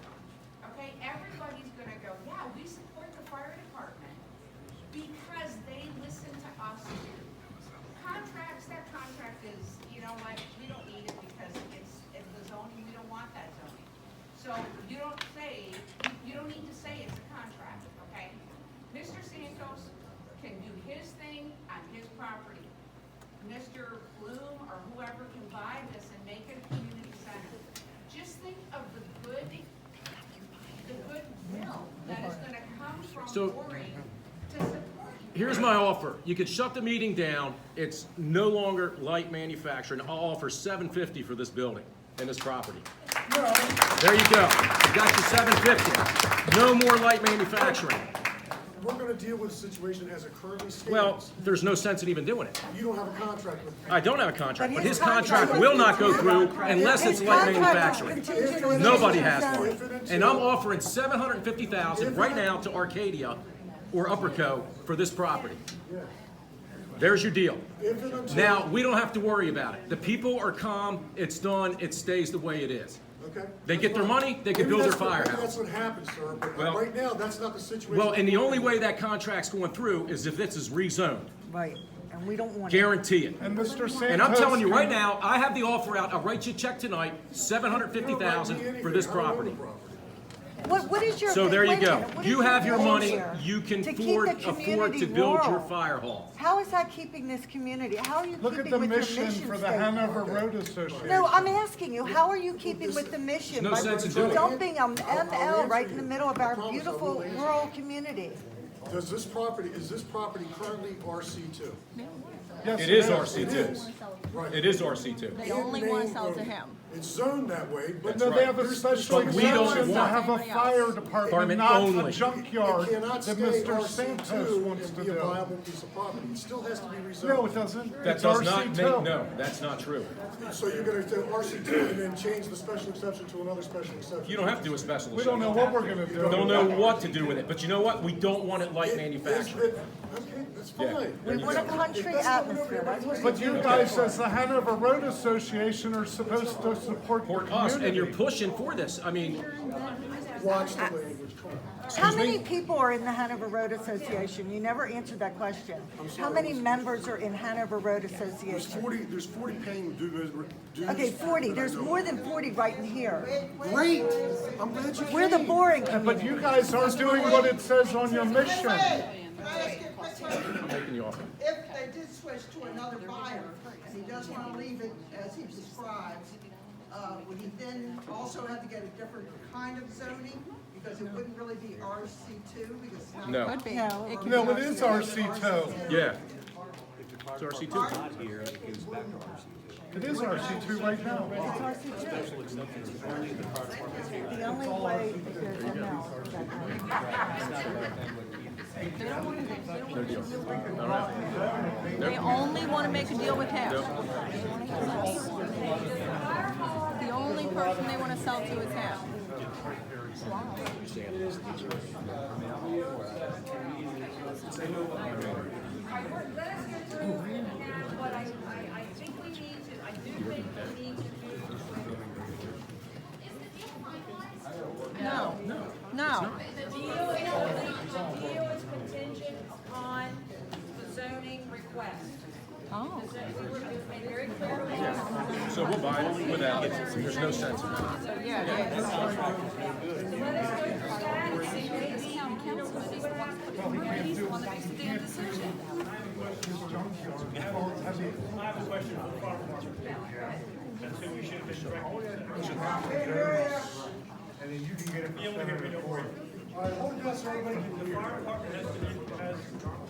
okay? Everybody's gonna go, yeah, we support the fire department because they listen to us too. Contracts, that contract is, you know what, we don't need it because it's the zoning, we don't want that zoning. So you don't need to say it's a contract, okay? Mr. Santos can do his thing on his property. Mr. Bloom or whoever can buy this and make it a community center. Just think of the goodwill that is gonna come from So- Boring to support you. Here's my offer. You can shut the meeting down. It's no longer light manufacturing. I'll offer $750 for this building and this property. There you go. You got your $750. No more light manufacturing. We're gonna deal with the situation as it currently stands. Well, there's no sense in even doing it. You don't have a contract with. I don't have a contract, but his contract contract is will not go through contingent. unless it's His light contract is manufacturing. contingent on Nobody Mr. has Santos. one. And I'm offering $750,000 right now to Arcadia or Upperco for this property. There's your deal. If and until. Now, we don't have to worry about it. The people are calm, it's done, it stays the way it is. Okay. They get their money, they can Maybe build their that's what- maybe firehouse. That's what happens, sir, but Well- right now, that's not the situation. Well, and the only way that contract's going through is if this is rezoned. Right, and we don't want it. Guarantee it. And Mr. Santos. And I'm telling you right can- now, I have the offer out, I'll write you a check tonight, $750,000 for this property. What is your? So there you wait a go. minute, what You is your have your goal money, here? you can To keep the afford to community build your rural. fire hall. How is that keeping this community? How are you Look at keeping the with your mission mission for the statement? Hanover Road Association. No, I'm asking you, how are you keeping with the mission? There's no by sense in doing it. Dumping an I'll ML answer right in you. the middle of I our promise I beautiful will answer rural community. Is this property currently RC2? Yes, It is It RC2. is. Right. It is RC2. They only want to sell to him. It's zoned that way, but. No, they have a special But we don't exemption to want- have a fire department, Department not only. a junkyard It cannot that stay Mr. Santos RC2 wants to and be a do. viable piece of property. It still has to be rezoned. No, it doesn't. That It's does not make, RC2. no, that's not true. So you're gonna do RC2 and then change the special exception to another special exception? You don't have to do a special We don't know exception. what we're gonna do. Don't know what to do with it, but you know what? We don't want it light Is manufacturing. it- Okay, that's Yeah. fine. We want a country atmosphere, that's what But you guys, as the Hanover Road Association, are supposed to support the Support us, and you're community. pushing for this. I mean, Watch the language, come on. How many people are in the Hanover Road Association? You never answered that question. How many members are in Hanover Road Association? There's 40 paying dues. Okay, 40. There's more than 40 right in here. Great, I'm glad you came. We're the boring But community. you guys aren't doing what it says on your mission. Can I ask you a quick question? I'm making you offer. If they did switch to another buyer, and he does want to leave it as he describes, would he then also have to get a different kind of zoning? Because it wouldn't really be RC2, because it's not. No. Could be. No. No, it is RC2. Yeah. It's RC2. It is RC2 right now. It's RC2. The only way that there's a no. No deal. All right. They only want to make a deal with him. Nope. The only person they want to sell to is him. Let us go through what I think we need to, I do think we need to do. No. No. The deal is contingent upon the zoning request. Oh. We were made very clear. So we'll buy it without it. There's no sense in it. So, yeah. Let us go through that and see maybe. This town councilman is the one that put it through. He's the one that makes the damn decision. I have a question for the fire department. That's who we should have been directing. And then you can get it Yeah, we'll hear me, don't worry. All right, hold this, everybody. The fire department has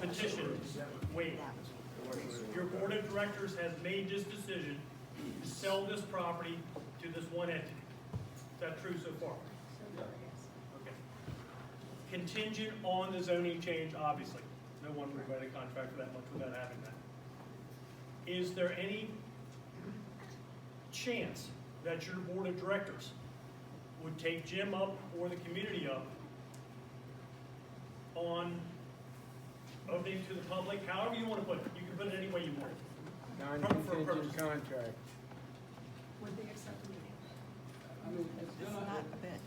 petitioned waived. Your board of directors has made this decision to sell this property to this one entity. Is that true so far? Okay. Contingent on the zoning change, obviously. No one would write a contract for that much without having that. Is there any chance that your board of directors would take Jim up or the community up on opening to the public, however you want to put it? You can put it any way you want. Non-contingent contract. Would they accept the meeting? Not a bit.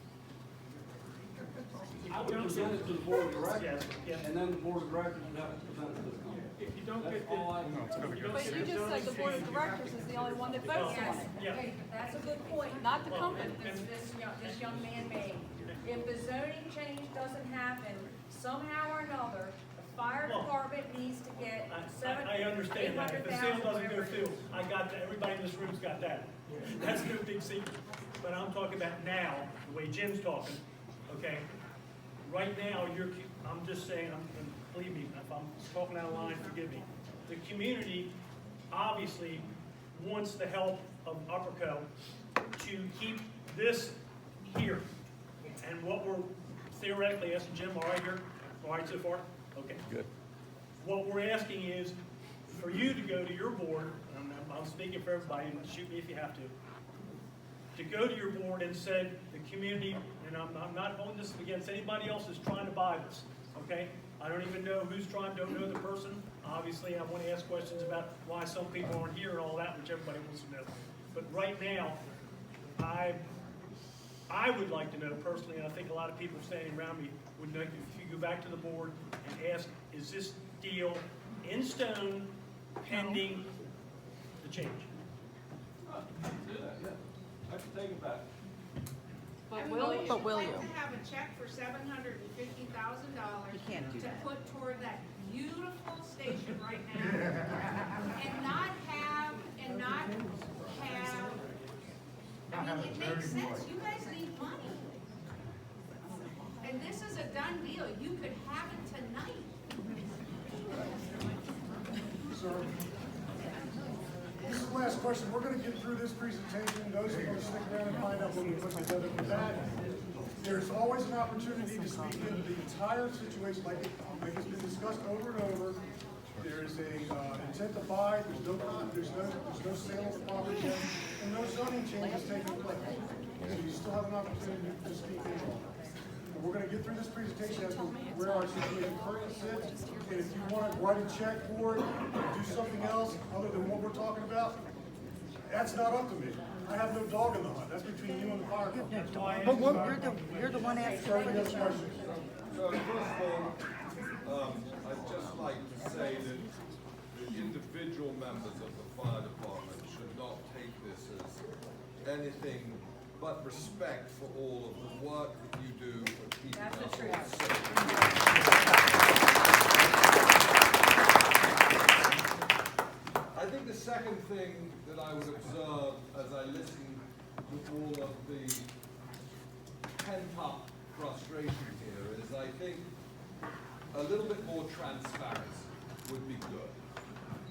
I would present it to the board of directors, Yes, yes. and then the board of directors would have to present it to the council. If you don't That's get the, all I. you don't But get you just said the board of directors is the only one that votes on it. Yeah. Okay, that's a good point. Not the company. This young man made. If the zoning change doesn't happen, somehow or another, the fire Well, department needs to get I understand that. If the sale doesn't go through, I got that, everybody in this room's got that. That's no big secret. But I'm talking about now, the way Jim's talking, okay? Right now, I'm just saying, and believe me, if I'm talking out of line, forgive me. The community obviously wants the help of Upperco to keep this here. And what we're theoretically asking, Jim, all right here? All right so far? Okay. Good. What we're asking is for you to go to your board, and I'm speaking for everybody, and shoot me if you have to go to your board and said, the community, and I'm not holding this against anybody else who's trying to buy this, okay? I don't even know who's trying, don't know the person. Obviously, I want to ask questions about why some people aren't here and all that, which everybody wants to know. But right now, I would like to know personally, and I think a lot of people standing around me would know, if you go back to the board and ask, is this deal in stone pending the change? I can take it back. But will you? But will you? I'd like to have a check for $750,000 You can't do to that. put toward that beautiful station right now. And not have, I mean, it makes sense, you guys need money. And this is a done deal, you could have it tonight. Sir, this is the last question. We're gonna get through this presentation. Those who are gonna stick around and find out what we put together for that. There's always an opportunity to speak into the entire situation, like it's been discussed over and over. There is a intent to buy, there's no sale of the property, and no zoning changes taking place. So you still have an opportunity to speak in on it. And we're gonna get through this presentation as to where our situation currently sits. And if you wanna write a check for it, do something else other than what we're talking about, that's not up to me. I have no dog in the hunt. That's between you and the fire company. You're the one asking for the change. So first of all, I'd just like to say that the individual members of the fire department should not take this as anything but respect for all of the work that you do for keeping us all safe. I think the second thing that I would observe as I listen to all of the pent-up frustration here is I think a little bit more transparency would be good.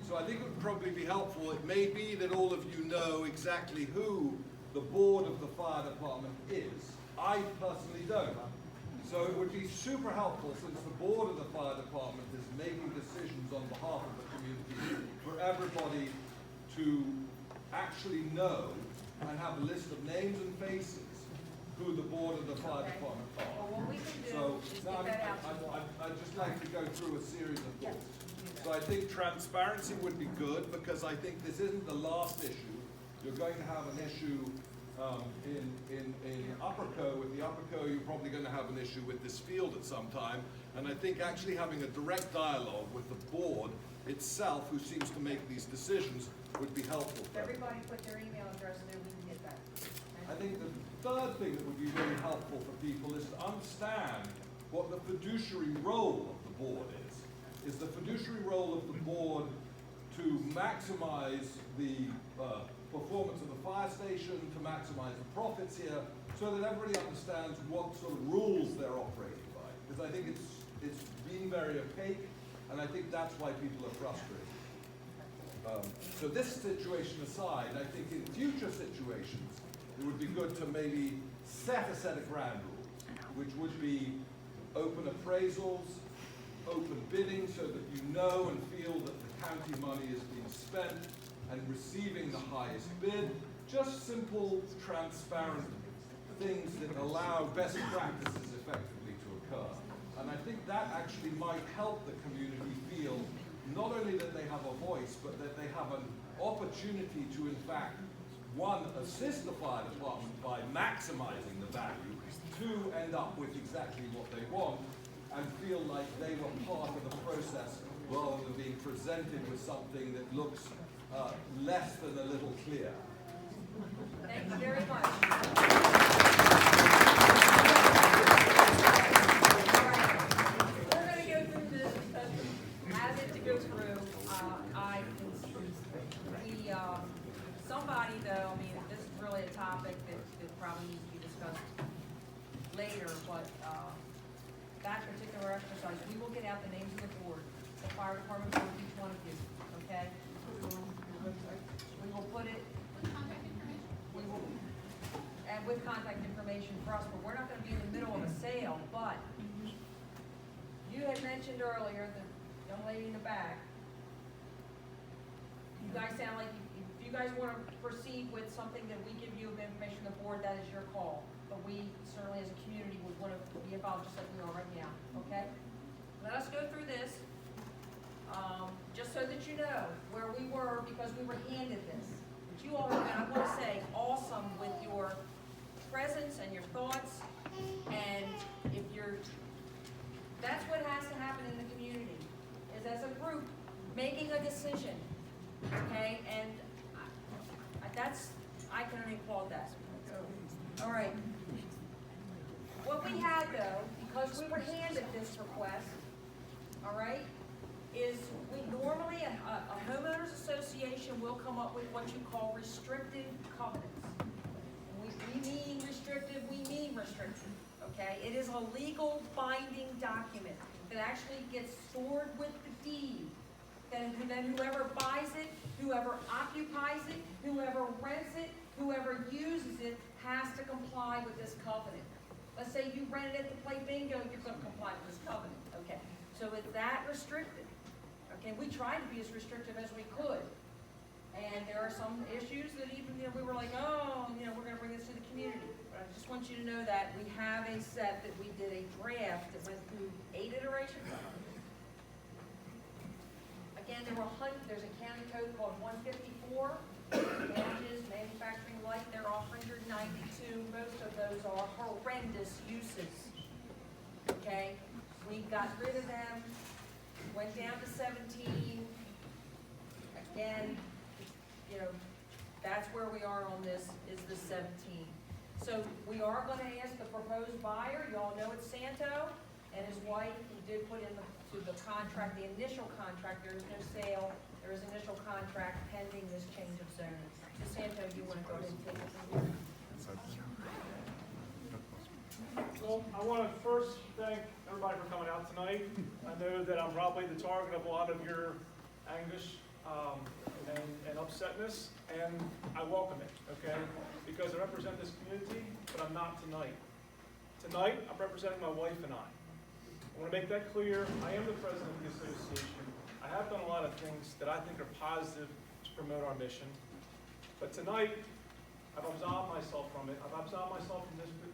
So I think it would probably be helpful. It may be that all of you know exactly who the board of the fire department is. I personally don't. So it would be super helpful, since the board of the fire department is making decisions on behalf of the community, for everybody to actually know and have a list of names and faces who the board of the fire department are. Well, what we can do So is now get that out. I'd just like to go through a series of thoughts. So I think transparency would be good, because I think this isn't the last issue. You're going to have an issue in Upperco. With the Upperco, you're probably going to have an issue with this field at some time. And I think actually having a direct dialogue with the board itself, who seems to make these decisions, would be helpful. Everybody put their email address there, we can get that. I think the third thing that would be really helpful for people is to understand what the fiduciary role of the board is. Is the fiduciary role of the board to maximize the performance of the fire station, to maximize the profits here, so that everybody understands what sort of rules they're operating by? Because I think it's been very opaque, and I think that's why people are frustrated. So this situation aside, I think in future situations, it would be good to maybe set a set of ground rules, which would be open appraisals, open bidding, so that you know and feel that the county money is being spent and receiving the highest bid. Just simple, transparent things that allow best practices effectively to occur. And I think that actually might help the community feel not only that they have a voice, but that they have an opportunity to, in fact, one, assist the fire department by maximizing the value, two, end up with exactly what they want, and feel like they were part of the process rather than being presented with something that looks less than a little clear. Thank you very much. We're going to go through this because as it goes through, somebody though, I mean, this is really a topic that probably needs to be discussed later, but that particular exercise, we will get out the names of the board, the fire department board, each one of you, okay? We will put it, we will, and with contact information for us, but we're not gonna be in the middle of a sale, but you had mentioned earlier, the young lady in the back, you guys sound like, if you guys wanna proceed with something that we give you of information to the board, that is your call. But we certainly as a community would wanna be involved just like we are right now, okay? Let us go through this, just so that you know where we were, because we were handed this. But you all have been, I wanna say, awesome with your presence and your thoughts, and if you're, that's what has to happen in the community, is as a group, making a decision, okay? And I can only applaud that. All right. What we had though, because we were handed this request, all right, is we normally, a homeowners association will come up with what you call restrictive covenants. We mean restrictive, we mean restrictive, okay? It is a legal binding document that actually gets stored with the deed. Then whoever buys it, whoever occupies it, whoever rents it, whoever uses it has to comply with this covenant. Let's say you rented it to play bingo, you're gonna comply with this covenant, okay? So it's that restricted, okay? We tried to be as restrictive as we could. And there are some issues that even, we were like, oh, we're gonna bring this to the community. But I just want you to know that we have a set that we did a draft that went through 8 iterations. Again, there's a county code called 154, damages, manufacturing light, there are 192. Most of those are horrendous uses, okay? We got rid of them, went down to 17. Again, you know, that's where we are on this, is the 17. So we are gonna ask the proposed buyer, you all know it's Santo and his wife, who did put in to the contract, the initial contract, there is no sale, there is initial contract pending this change of zoning. So Santo, you wanna go ahead and take it from here? Well, I want to first thank everybody for coming out tonight. I know that I'm probably the target of a lot of your anguish and upsetness, and I welcome it, okay? Because I represent this community, but I'm not tonight. Tonight, I'm representing my wife and I. I want to make that clear. I am the president of the association. I have done a lot of things that I think are positive to promote our mission. But tonight, I've absolved myself from it. I've absolved myself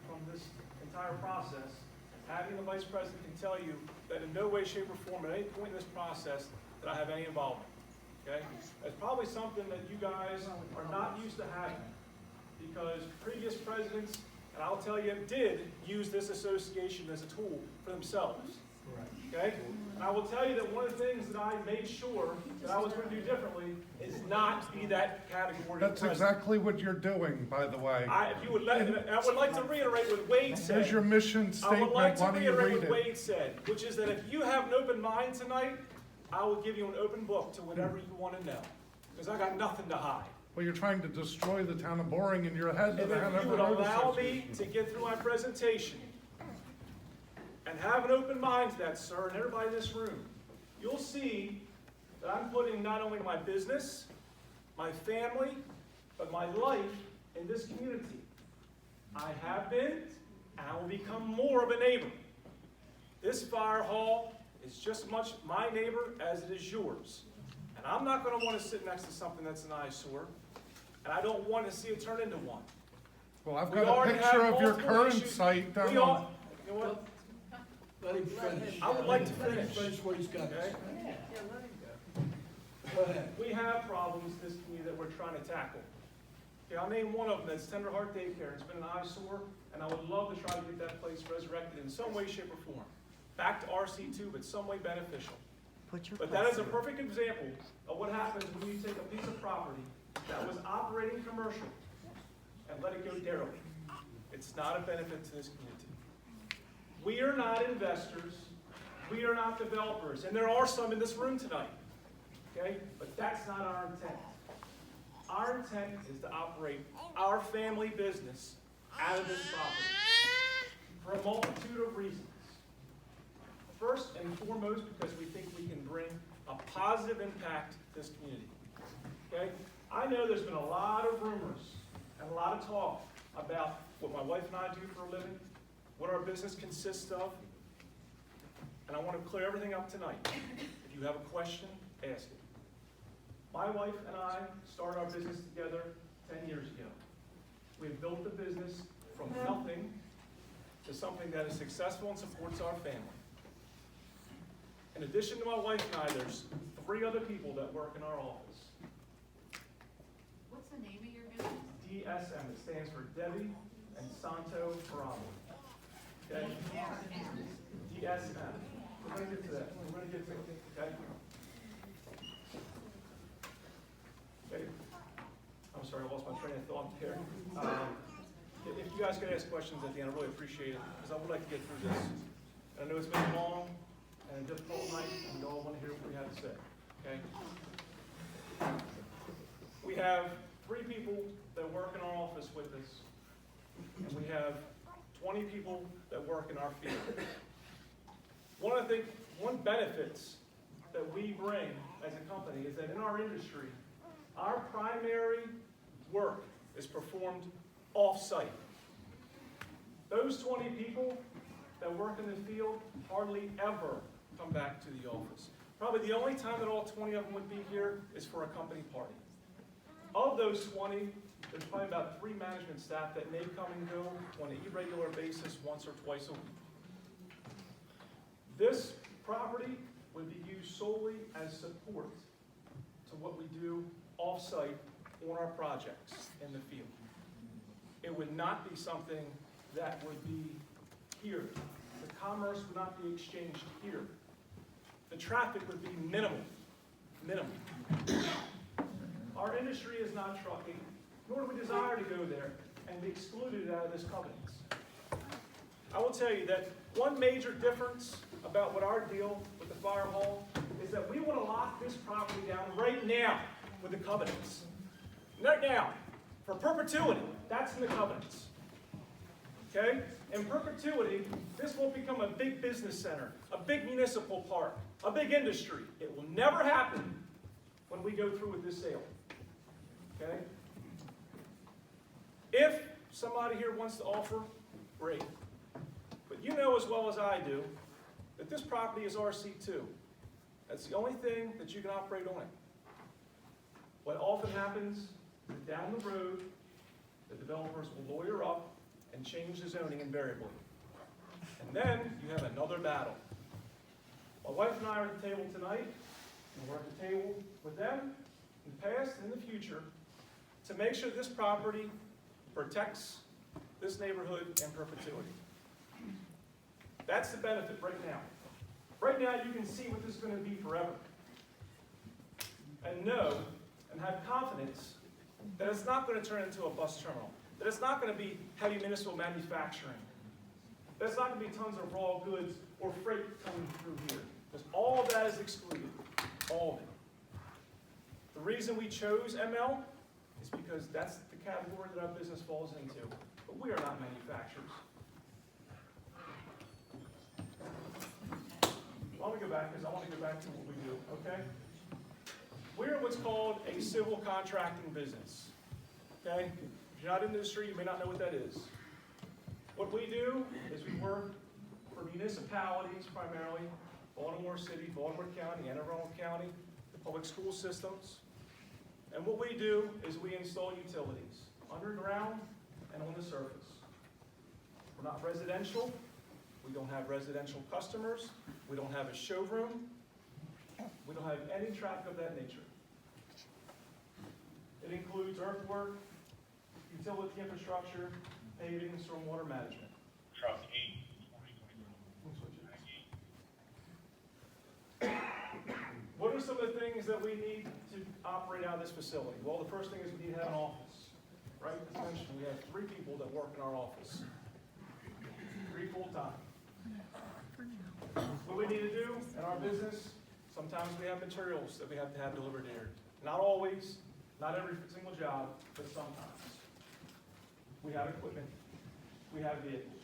from this entire process. Having the vice president can tell you that in no way, shape, or form at any point in this process that I have any involvement. Okay? That's probably something that you guys are not used to having, because previous presidents, and I'll tell you, did use this association as a tool for themselves. Okay? And I will tell you that one of the things that I made sure that I was going to do differently is not be that category. That's exactly what you're doing, by the way. If you would let, I would like to reiterate what Wade said. There's your mission I would like statement. to Why don't you reiterate read what it? Wade said, which is that if you have an open mind tonight, I will give you an open book to whatever you want to know, because I got nothing to hide. Well, you're trying to destroy the town of Boring, and you're head of And the if you Hanover would Road allow Association. me to get through my presentation and have an open mind to that, sir, and everybody in this room, you'll see that I'm putting not only my business, my family, but my life in this community. I have been, and I will become more of a neighbor. This fire hall is just as much my neighbor as it is yours. And I'm not going to want to sit next to something that's an eyesore, and I don't want to see it turn into one. Well, I've We got a already picture have of your multiple current issues. site down We on. all, you know what? Let him finish. I would like to finish. Finish what he's got to Okay? say. Go ahead. We have problems in this community that we're trying to tackle. Okay, I'll name one of them, that's Tender Heart Daycare. It's been an eyesore, and I would love to try to get that place resurrected in some way, shape, or form. Back to RC2, but some way beneficial. But that is a perfect example of what happens when you take a piece of property that was operating commercial and let it go derelict. It's not a benefit to this community. We are not investors. We are not developers. And there are some in this room tonight. Okay? But that's not our intent. Our intent is to operate our family business out of this property for a multitude of reasons. First and foremost, because we think we can bring a positive impact to this community. Okay? I know there's been a lot of rumors and a lot of talk about what my wife and I do for a living, what our business consists of, and I want to clear everything up tonight. If you have a question, ask it. My wife and I started our business together 10 years ago. We've built the business from nothing to something that is successful and supports our family. In addition to my wife and I, there's 3 other people that work in our office. What's the name of your business? DSM, it stands for Debbie and Santo Bravo. Okay? DSM. We're gonna get to that. We're gonna get to it, okay? Okay. I'm sorry, I lost my train of thought there. If you guys could ask questions at the end, I really appreciate it, because I would like to get through this. And I know it's been long and a difficult night, and we all want to hear what we have to say, okay? We have 3 people that work in our office with us, and we have 20 people that work in our field. One benefits that we bring as a company is that in our industry, our primary work is performed off-site. Those 20 people that work in the field hardly ever come back to the office. Probably the only time that all 20 of them would be here is for a company party. Of those 20, there's probably about 3 management staff that may come and go on an irregular basis once or twice a week. This property would be used solely as support to what we do off-site on our projects in the field. It would not be something that would be here to commerce would not be exchanged here. The traffic would be minimal, minimal. Our industry is not trucking, nor do we desire to go there and be excluded out of this covenants. I will tell you that one major difference about what our deal with the fire hall is that we want to lock this property down right now with the covenants. Right now, for perpetuity, that's in the covenants. Okay? In perpetuity, this will become a big business center, a big municipal park, a big industry. It will never happen when we go through with this sale. Okay? If somebody here wants to offer, great. But you know as well as I do that this property is RC2. That's the only thing that you can operate on it. What often happens is that down the road, the developers will lawyer up and change the zoning invariably. And then you have another battle. My wife and I are at the table tonight, and we're at the table with them in the past and in the future to make sure this property protects this neighborhood in perpetuity. That's the benefit right now. Right now, you can see what this is going to be forever. And know and have confidence that it's not going to turn into a bus terminal, that it's not going to be heavy municipal manufacturing, that it's not going to be tons of raw goods or freight coming through here, because all of that is excluded, all of it. The reason we chose ML is because that's the category that our business falls into, but we are not manufacturers. I want to go back because I want to go back to what we do, okay? We're what's called a civil contracting business, okay? If you're not in the industry, you may not know what that is. What we do is we work for municipalities primarily, Baltimore City, Baltimore County, Anne Arundel County, the public school systems. And what we do is we install utilities, underground and on the surface. We're not residential. We don't have residential customers. We don't have a showroom. We don't have any traffic of that nature. It includes earthwork, utility infrastructure, paving, and stormwater management. What are some of the things that we need to operate out of this facility? Well, the first thing is we need to have an office, right? As mentioned, we have 3 people that work in our office, 3 full-time. What we need to do in our business, sometimes we have materials that we have to have delivered here. Not always, not every single job, but sometimes. We have equipment, we have vehicles.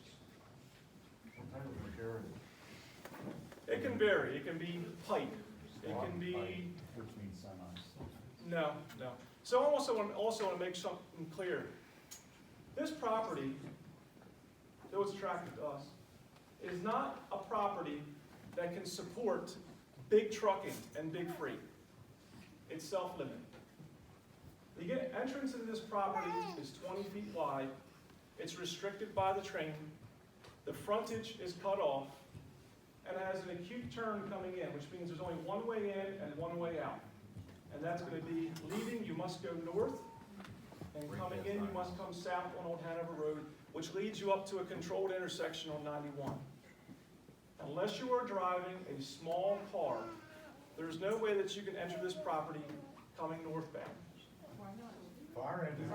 What type of material? It can vary, it can be pipe, it can be... Which means semis. No. So I also want to make something clear. This property, though it's attractive to us, is not a property that can support big trucking and big freight. It's self-limited. The entrance into this property is 20 feet wide. It's restricted by the train. The frontage is cut off and has an acute turn coming in, which means there's only one way in and one way out. And that's going to be leaving, you must go north, and coming in, you must come south on Old Hanover Road, which leads you up to a controlled intersection on 91. Unless you are driving a small car, there's no way that you can enter this property coming northbound. Fire engine.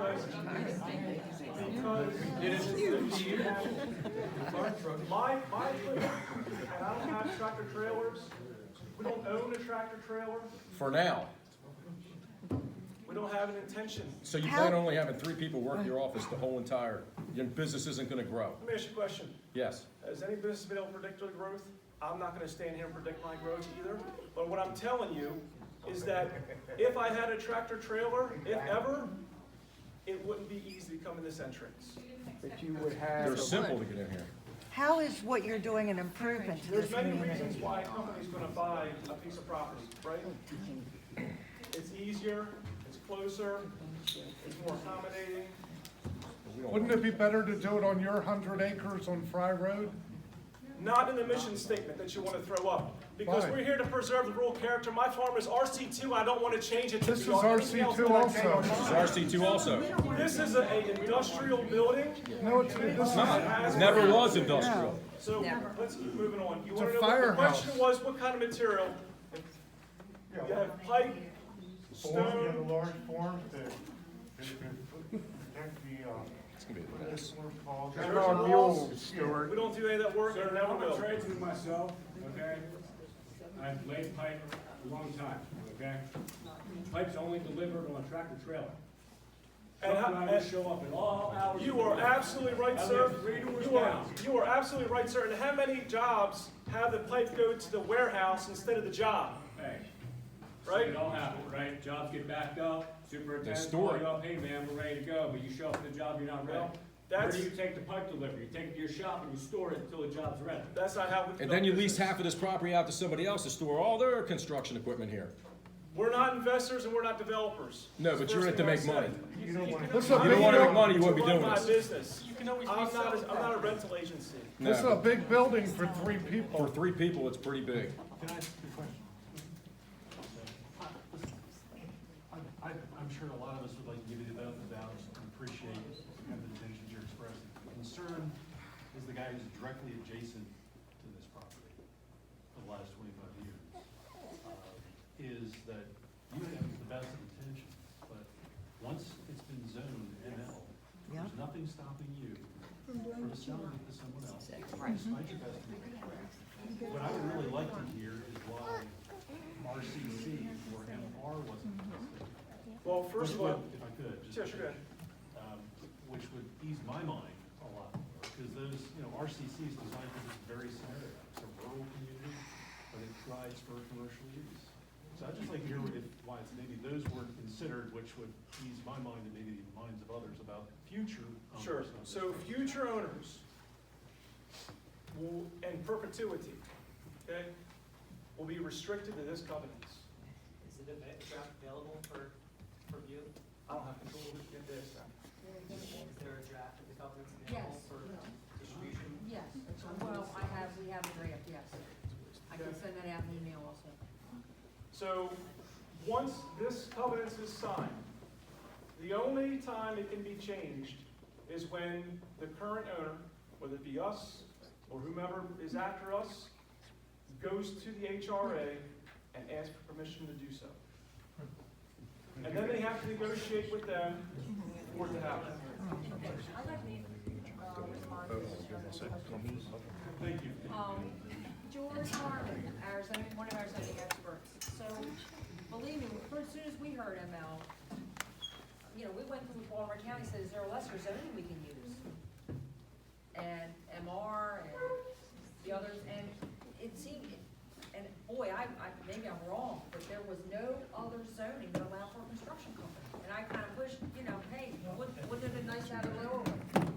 My equipment, and I don't have tractor trailers. We don't own a tractor trailer. For now. We don't have an intention. So you plan on only having 3 people work your office the whole entire, your business isn't going to grow? Let me ask you a question. Yes. Has any business been able to predict their growth? I'm not going to stand here and predict my growth either. But what I'm telling you is that if I had a tractor trailer, if ever, it wouldn't be easy to come in this entrance. But you would have. They're simple to get in here. How is what you're doing an improvement to There's this many community? reasons why a company's going to buy a piece of property, right? It's easier, it's closer, it's more accommodating. Wouldn't it be better to do it on your 100 acres on Fry Road? Not in the mission statement that you want to throw up. Because Fine. we're here to preserve the rural character. My farm is RC2, I don't want to change it to This is be anything else RC2 that I also. change. This is RC2 also. This is an industrial building. No, it's It's not. It never was industrial. So, Never. let's keep moving on. You It's wanna a know what the firehouse. question was, what kind of material? You have pipe, Form, you have a stone, large form to protect the, what is it called? There's our mules, we don't do any of that work, So and now never I'm a will. tradesman myself, okay? I've laid pipe a long time, okay? Pipe's only delivered on a tractor trailer. And Truck how- drivers show up at all hours. You are absolutely right, I sir. live 3 doors You are, down. you are absolutely right, sir. And how many jobs have the pipe go to the warehouse instead of the job? Hey, Right? it all happens, right? Jobs get backed up, superintendent store call it. you up, hey man, we're ready to go, but you show up to the job, you're not ready. Well, Where that's- do you take the pipe delivery? You take it to your shop and you store it until the job's ready. That's not how we. And then you lease half of this property out to somebody else to store all their construction equipment here. We're not investors and we're not developers. No, That's but the you're in first it to thing I make said. money. You don't want This is a You don't wanna big make money, you wouldn't be doing my this. business. I'm not a rental agency. This is a big building for 3 people. For 3 people, it's pretty big. Can I ask you a question? I'm sure a lot of us would like to give you the benefit of the doubt and appreciate kind of the intentions you're expressing. The concern is the guy who's directly adjacent to this property for the last 25 years, is that you have the best of intentions, but once it's been zoned NL, there's nothing stopping you from selling it to someone else, despite your best intentions. What I would really like to hear is why RCC or MR wasn't listed. Well, first of all. If I could, just. Yeah, sure, go ahead. Which would ease my mind a lot more, because those, RCC is designed for this very scenario. It's a rural community, but it thrives for commercial use. So I'd just like to hear why it's maybe those weren't considered, which would ease my mind and maybe the minds of others about future owners. Sure. of this So future owners will, in perpetuity, okay, will be restricted to this covenants. Is it available for view? I don't have control of it, this. Is there a draft of the covenants Yes. available for distribution? Yes, well, we have a draft, yes. I can send that out in email also. So, once this covenant is signed, the only time it can be changed is when the current owner, whether it be us or whomever is after us, goes to the HRA and asks for permission to do so. And then they have to negotiate with them for it to happen. I'd like to, respond to this. Thank you. George Harmon, one of our zoning experts. So, believe me, as soon as we heard ML, we went through Baltimore County, said, is there a lesser zoning we can use? And MR and the others, and it seemed, and boy, maybe I'm wrong, but there was no other zoning that allowed for a construction company. And I kind of pushed, hey, wouldn't it have been nice to have a lower one?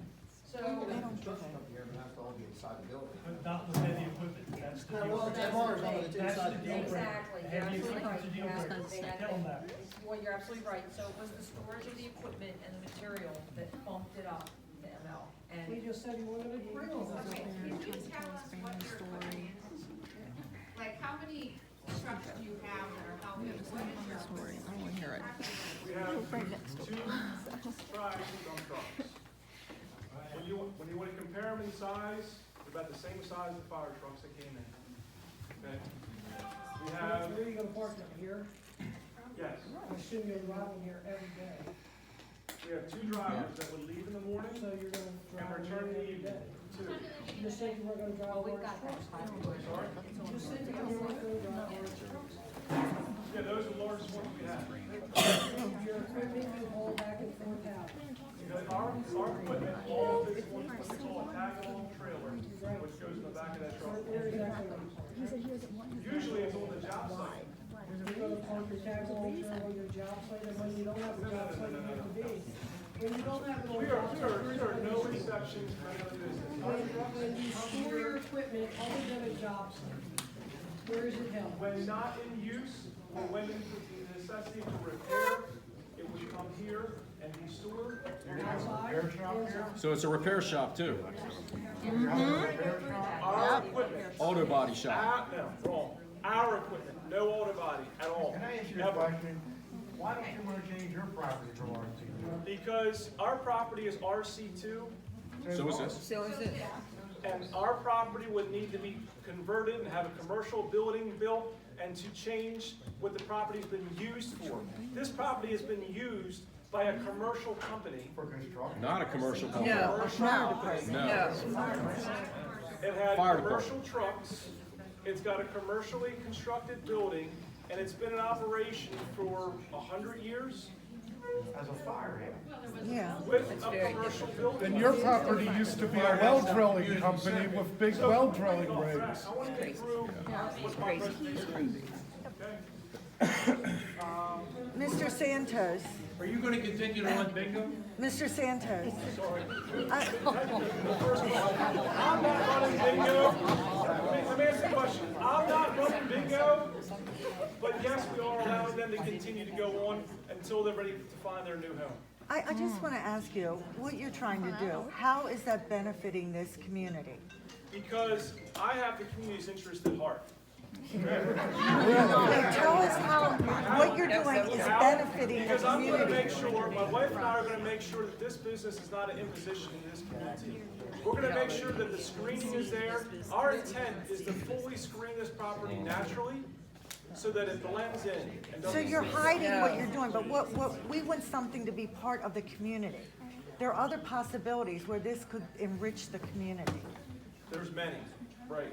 So. Construction up here, but it has to all be inside the building. Not with heavy equipment, that's the deal. Well, That's MR is the not, thing. it's That's inside the the deal building. breaker. Exactly, you're Heavy absolutely right. equipment's a deal breaker. They had- Tell them that. Well, you're absolutely right. So it was the storage of the equipment and the material that bumped it up to ML. He And just said he wanted to bring all this. Okay, can you tell us what your equipment is? Like, how many trucks do you have that are how big? What is your? We have 2 tracks and dump trucks. When you want to compare them in size, they're about the same size as the fire trucks that came in. Okay? We have, Where are you gonna park them, here? yes, I assume you're driving here every day, we have 2 drivers that would leave in the morning so you're gonna and drive return in here the every evening. day. 2. You just said you were gonna drive well, we've orange got that. trucks. Sorry? You just said you were gonna drive orange trucks. Yeah, those are the largest ones we have. Your equipment you haul back and forth out. Our equipment, all of it's what we call a tag-along trailer, which goes in the back of that truck. Where exactly are you parking? Usually it's on the job site. You're gonna park your tag along trailer on your job site, and when you don't have a job site, you have to be. When you don't have it on We your job site. are no exceptions to any other business. When you store your equipment other than a job site, where is it held? When not in use, or when in the necessity to repair, it would come here and be stored. Outside? Inside? So it's a repair shop too, Our equipment. auto body shop. No, wrong. Our equipment, no auto body at all. Can I ask you a Never. question? Why don't you wanna change your property to RC2? Because our property is RC2. So is this. So and our property would need to be converted and have a commercial building built and to change what the property's been used for. This property has been used by a commercial company. Not a commercial company. Commercial company. No. It had Fire commercial trucks, it's got a commercially constructed building, and it's been in operation for 100 years As a fire Yeah. with a commercial building. And your property used to be a well drilling company with big well drilling rigs. I want to get through with my presentation. Okay? Mr. Santos, Are you gonna continue to run bingo? Mr. Santos. I'm not running bingo. Let me ask you a question. I'm not running bingo, but yes, we are allowing them to continue to go on until they're ready to find their new home. I just want to ask you, what you're trying to do, how is that benefiting this community? Because I have the community's interest at heart. Tell us how, what you're doing is benefiting the Because I'm going to community. make sure, my wife and I are going to make sure that this business is not an imposition in this community. We're going to make sure that the screening is there. Our intent is to fully screen this property naturally so that it blends in. And So doesn't you're seep. hiding what you're doing, but what, we want something to be part of the community. There are other possibilities where this could enrich the community. There's many, right.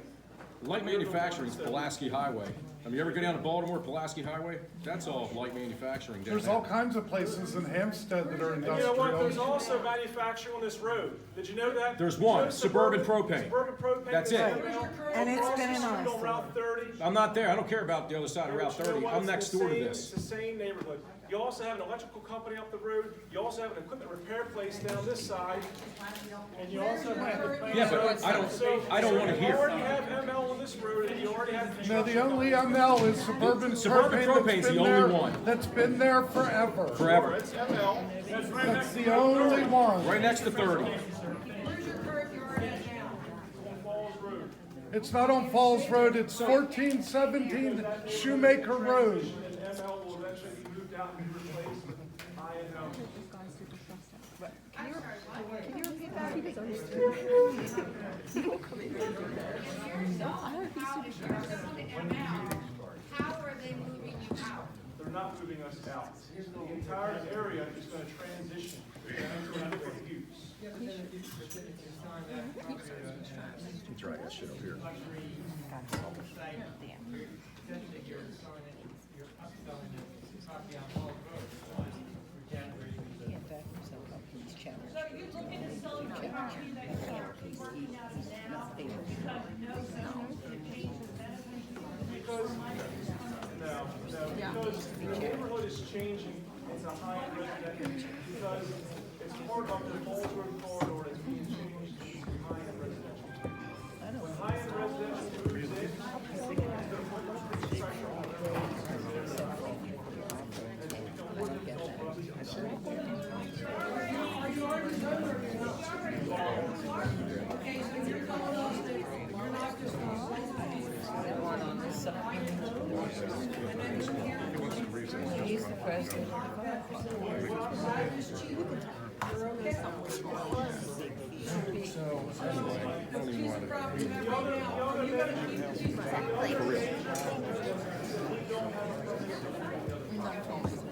Light manufacturing is Pulaski Highway. I mean, you ever go down to Baltimore, Pulaski Highway? That's all light manufacturing down There's there. all kinds of places in Hampstead that are And you know what, there's industrial. also manufacturing on this road. Did you know that? There's Did you know one, Suburban Propane. Suburban Propane. That's is it. available And it's across been the in street our on Route 30. I'm not there. I don't care about the other side of Route But you know 30. what? I'm It's next the door to same- this. It's the same neighborhood. You also have an electrical company up the road. You also have an equipment repair place down this side. And you also have. Yeah, but I don't wanna hear. You already have ML on this road and you already have No, construction. the only ML is Suburban Suburban Propane Propane's that's the been only there, one. that's been there forever. Forever. It's ML. That's right That's next to the Route only 30. one. Right next to 30. Where's your current yard at now? On Falls Road. It's not on Falls Road, it's 1417 Shoemaker Road. And ML will eventually be moved out and be replaced with I&O. How are they moving you out? They're not moving us out. The entire area is going to transition into a different use. Drag that shit up here. So you're looking to sell your property that you're currently working out of now, because no zones to change the benefits? Because the neighborhood is changing into high-end residential, because it's part of the Falls Road corridor that's being changed to high-end residential. When high-end residential moves in, it's gonna put much pressure on the roads. And it's become more difficult for us to sell. Okay, so you're telling us that you're not just gonna sell He's the president. Exactly.